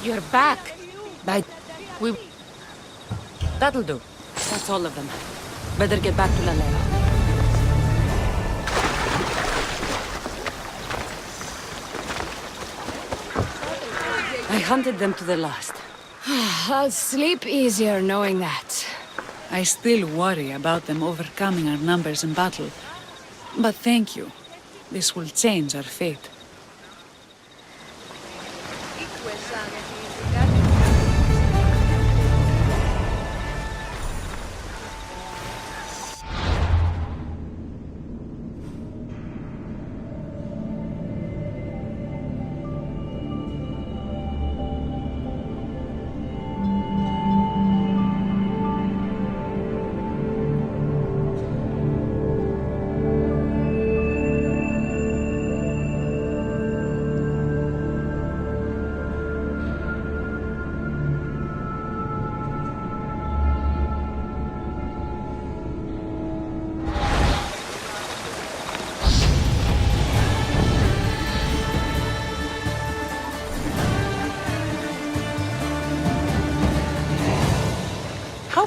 You're back. That'll do. That's all of them. Better get back to Lalea. I hunted them to the last. I'll sleep easier knowing that. I still worry about them overcoming our numbers in battle. But thank you. This will change our fate.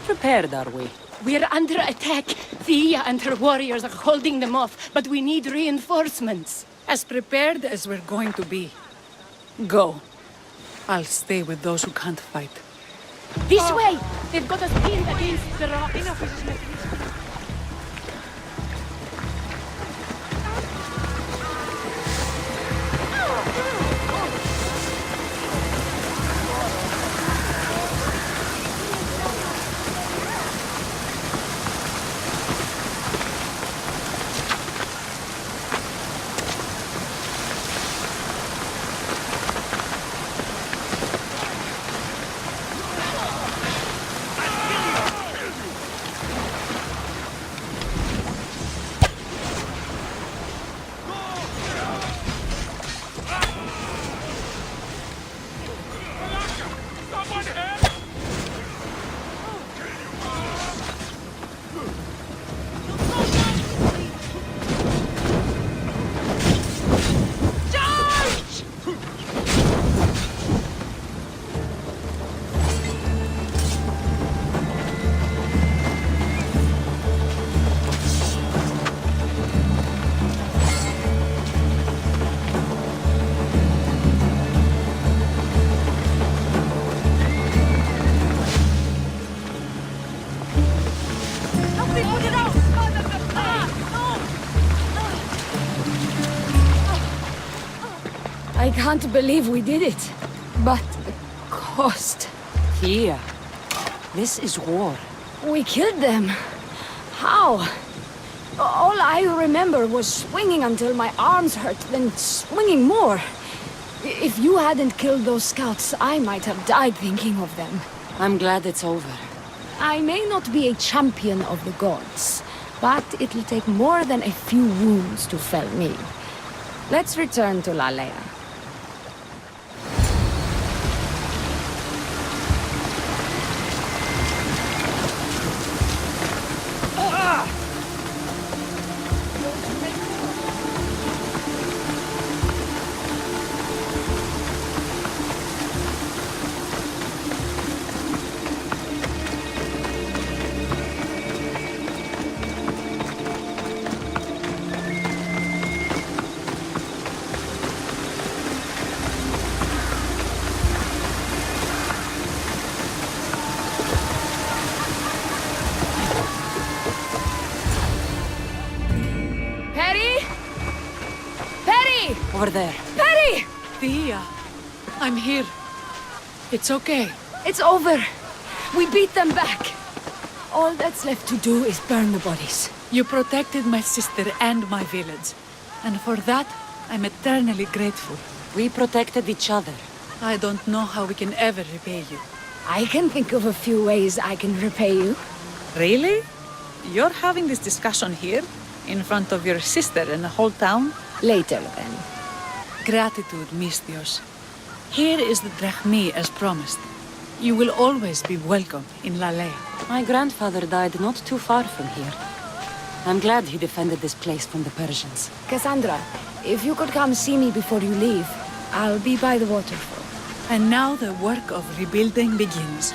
prepared, are we? We're under attack. Thea and her warriors are holding them off, but we need reinforcements. As prepared as we're going to be. Go. I'll stay with those who can't fight. This way! They've got us pinned against the rocks. I can't believe we did it. But the cost. Here. This is war. We killed them. How? All I remember was swinging until my arms hurt, then swinging more. If you hadn't killed those scouts, I might have died thinking of them. I'm glad it's over. I may not be a champion of the gods, but it'll take more than a few wounds to fell me. Let's return to Lalea. Over there. Perry! Thea, I'm here. It's okay. It's over. We beat them back. All that's left to do is burn the bodies. You protected my sister and my village. And for that, I'm eternally grateful. We protected each other. I don't know how we can ever repay you. I can think of a few ways I can repay you. Really? You're having this discussion here? In front of your sister and the whole town? Later, then. Gratitude, Misthios. Here is the drachmi as promised. You will always be welcome in Lalea. My grandfather died not too far from here. I'm glad he defended this place from the Persians. Cassandra, if you could come see me before you leave, I'll be by the waterfall. And now the work of rebuilding begins.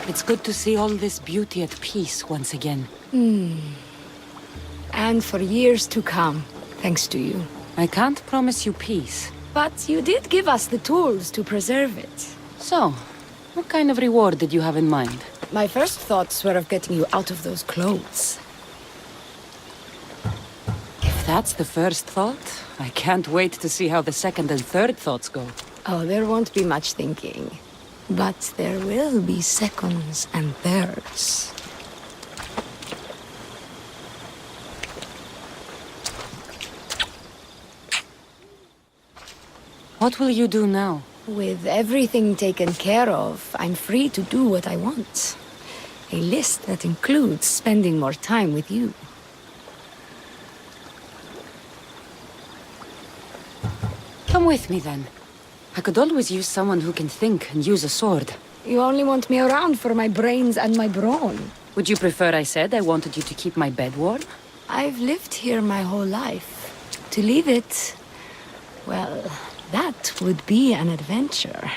It's good to see all this beauty at peace once again. And for years to come, thanks to you. I can't promise you peace. But you did give us the tools to preserve it. So, what kind of reward did you have in mind? My first thoughts were of getting you out of those clothes. If that's the first thought, I can't wait to see how the second and third thoughts go. Oh, there won't be much thinking. But there will be seconds and thirds. What will you do now? With everything taken care of, I'm free to do what I want. A list that includes spending more time with you. Come with me, then. I could always use someone who can think and use a sword. You only want me around for my brains and my brawn. Would you prefer I said I wanted you to keep my bed warm? I've lived here my whole life. To leave it, well, that would be an adventure.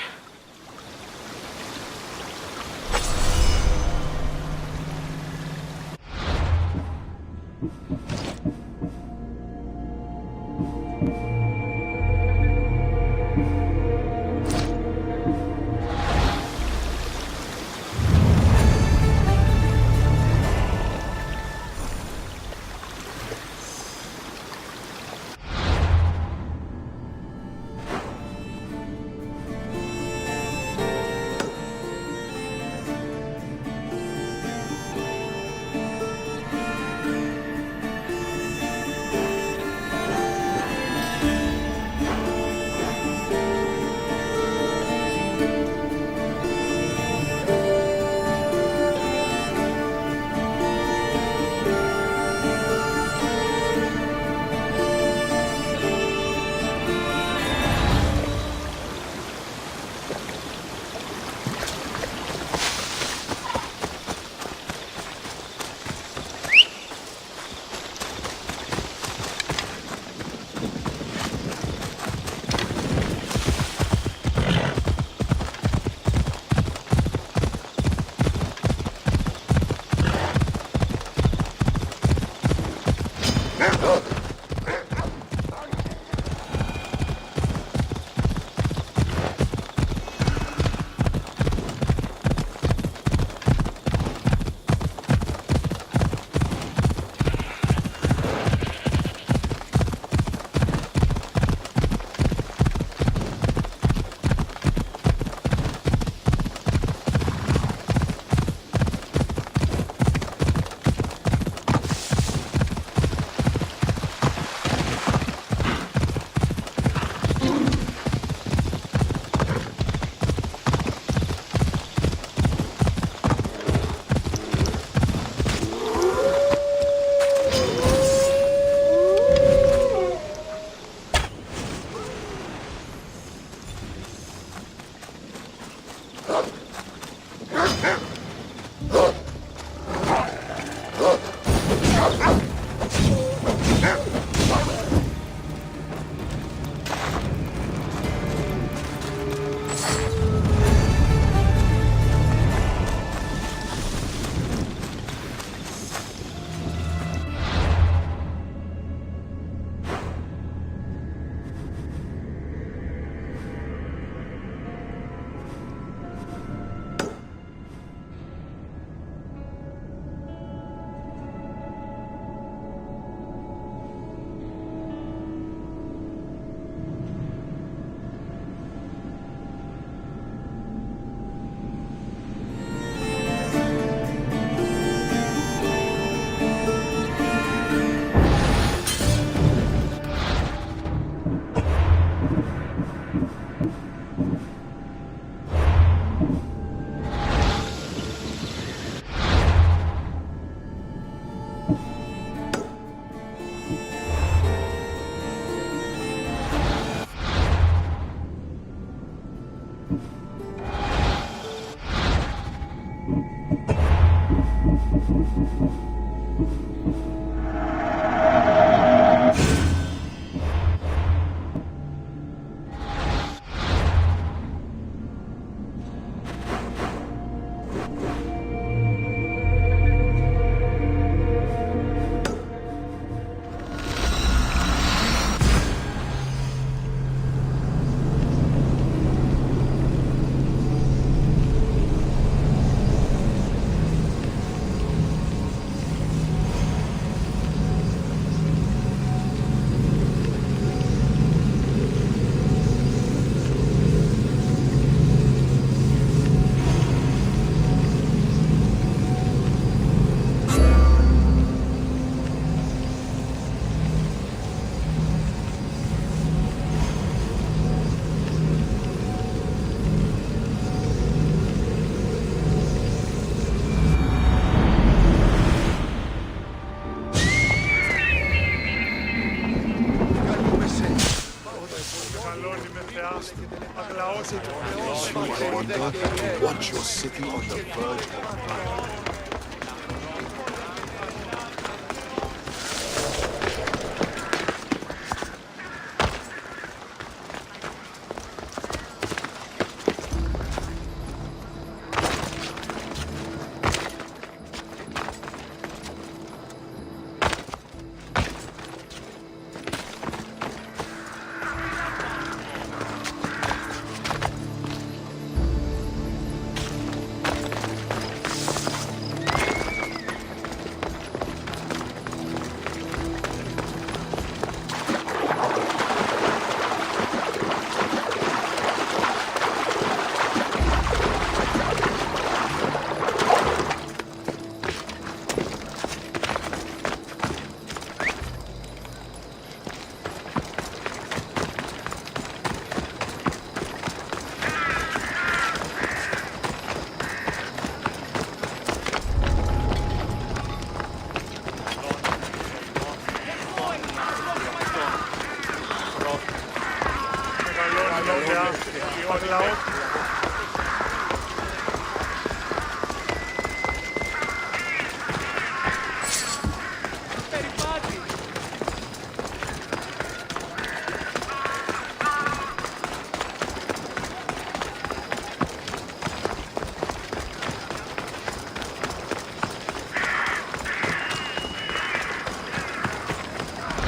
Watch your city on the verge of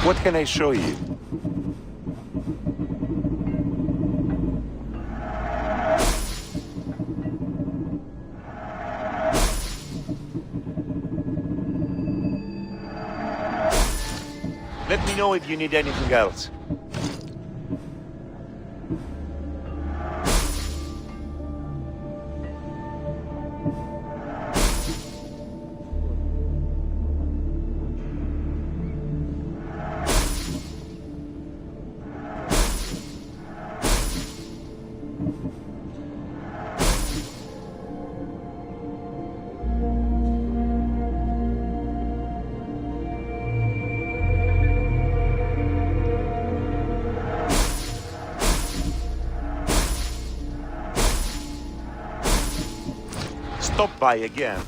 What can I show you? Let me know if you need anything else. Stop by again.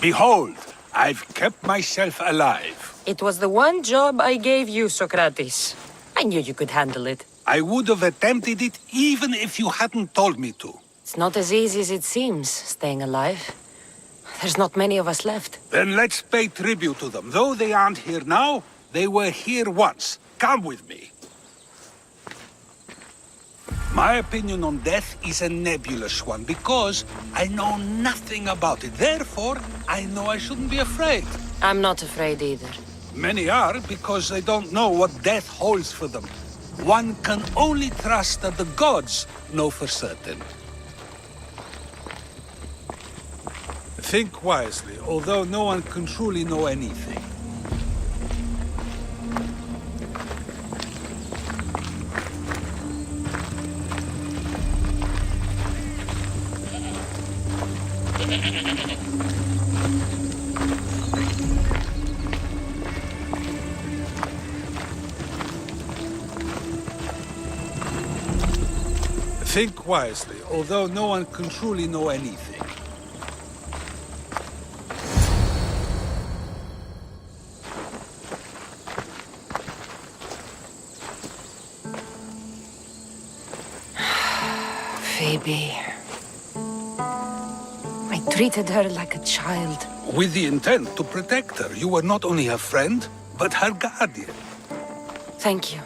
Behold, I've kept myself alive. It was the one job I gave you, Socrates. I knew you could handle it. I would have attempted it even if you hadn't told me to. It's not as easy as it seems, staying alive. There's not many of us left. Then let's pay tribute to them. Though they aren't here now, they were here once. Come with me. My opinion on death is a nebulous one because I know nothing about it. Therefore, I know I shouldn't be afraid. I'm not afraid either. Many are because they don't know what death holds for them. One can only trust that the gods know for certain. Think wisely, although no one can truly know anything. Think wisely, although no one can truly know anything. Phoebe. I treated her like a child. With the intent to protect her, you were not only her friend, but her guardian. Thank you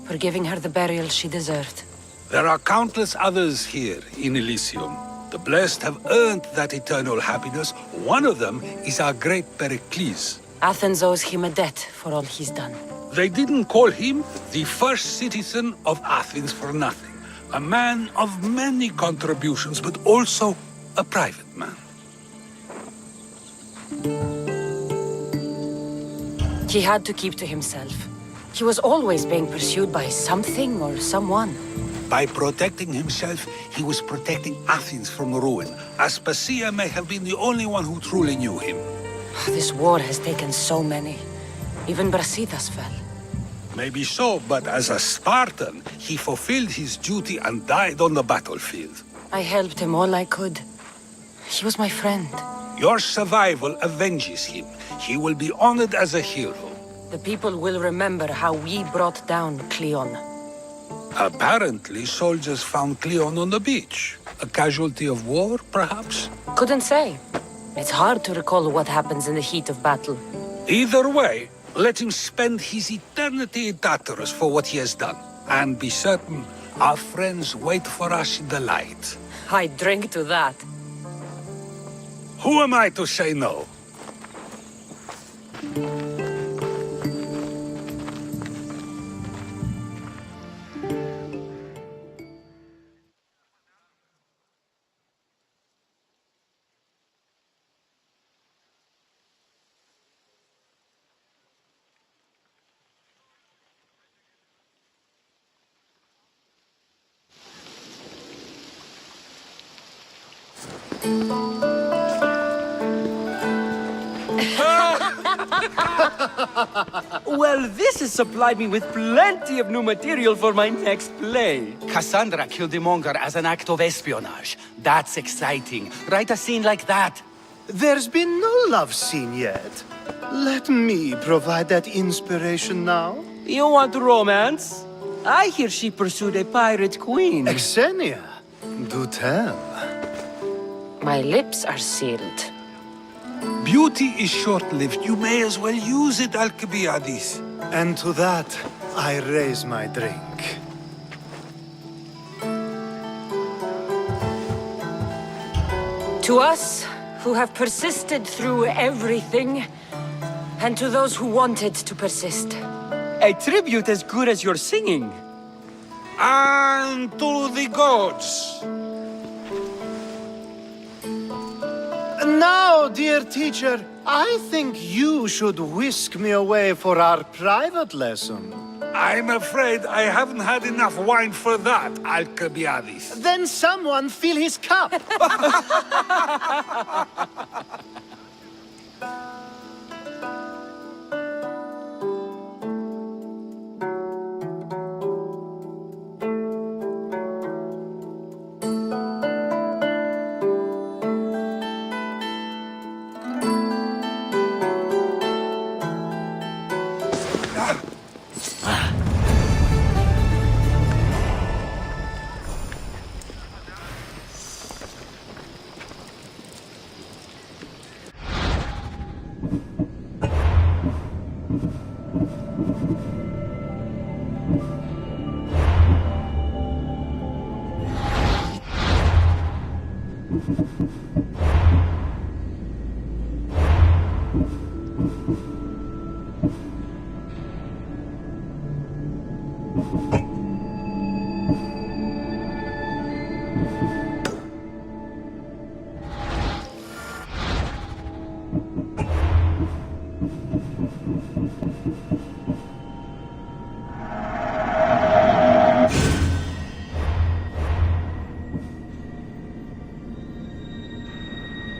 for giving her the burial she deserved. There are countless others here in Elysium. The blessed have earned that eternal happiness. One of them is our great Pericles. Athens owes him a debt for all he's done. They didn't call him the first citizen of Athens for nothing. A man of many contributions, but also a private man. He had to keep to himself. He was always being pursued by something or someone. By protecting himself, he was protecting Athens from ruin. Aspasia may have been the only one who truly knew him. This war has taken so many. Even Brasidas fell. Maybe so, but as a Spartan, he fulfilled his duty and died on the battlefield. I helped him all I could. He was my friend. Your survival avenges him. He will be honored as a hero. The people will remember how we brought down Cleon. Apparently, soldiers found Cleon on the beach. A casualty of war, perhaps? Couldn't say. It's hard to recall what happens in the heat of battle. Either way, let him spend his eternity in Tartarus for what he has done. And be certain, our friends wait for us in the light. I drink to that. Who am I to say no? Well, this has supplied me with plenty of new material for my next play. Cassandra killed the monger as an act of espionage. That's exciting. Write a scene like that. There's been no love scene yet. Let me provide that inspiration now. You want romance? I hear she pursued a pirate queen. Xenia, do tell. My lips are sealed. Beauty is short-lived. You may as well use it, Alcibiades. And to that, I raise my drink. To us, who have persisted through everything, and to those who wanted to persist. A tribute as good as your singing. And to the gods. Now, dear teacher, I think you should whisk me away for our private lesson. I'm afraid I haven't had enough wine for that, Alcibiades. Then someone fill his cup.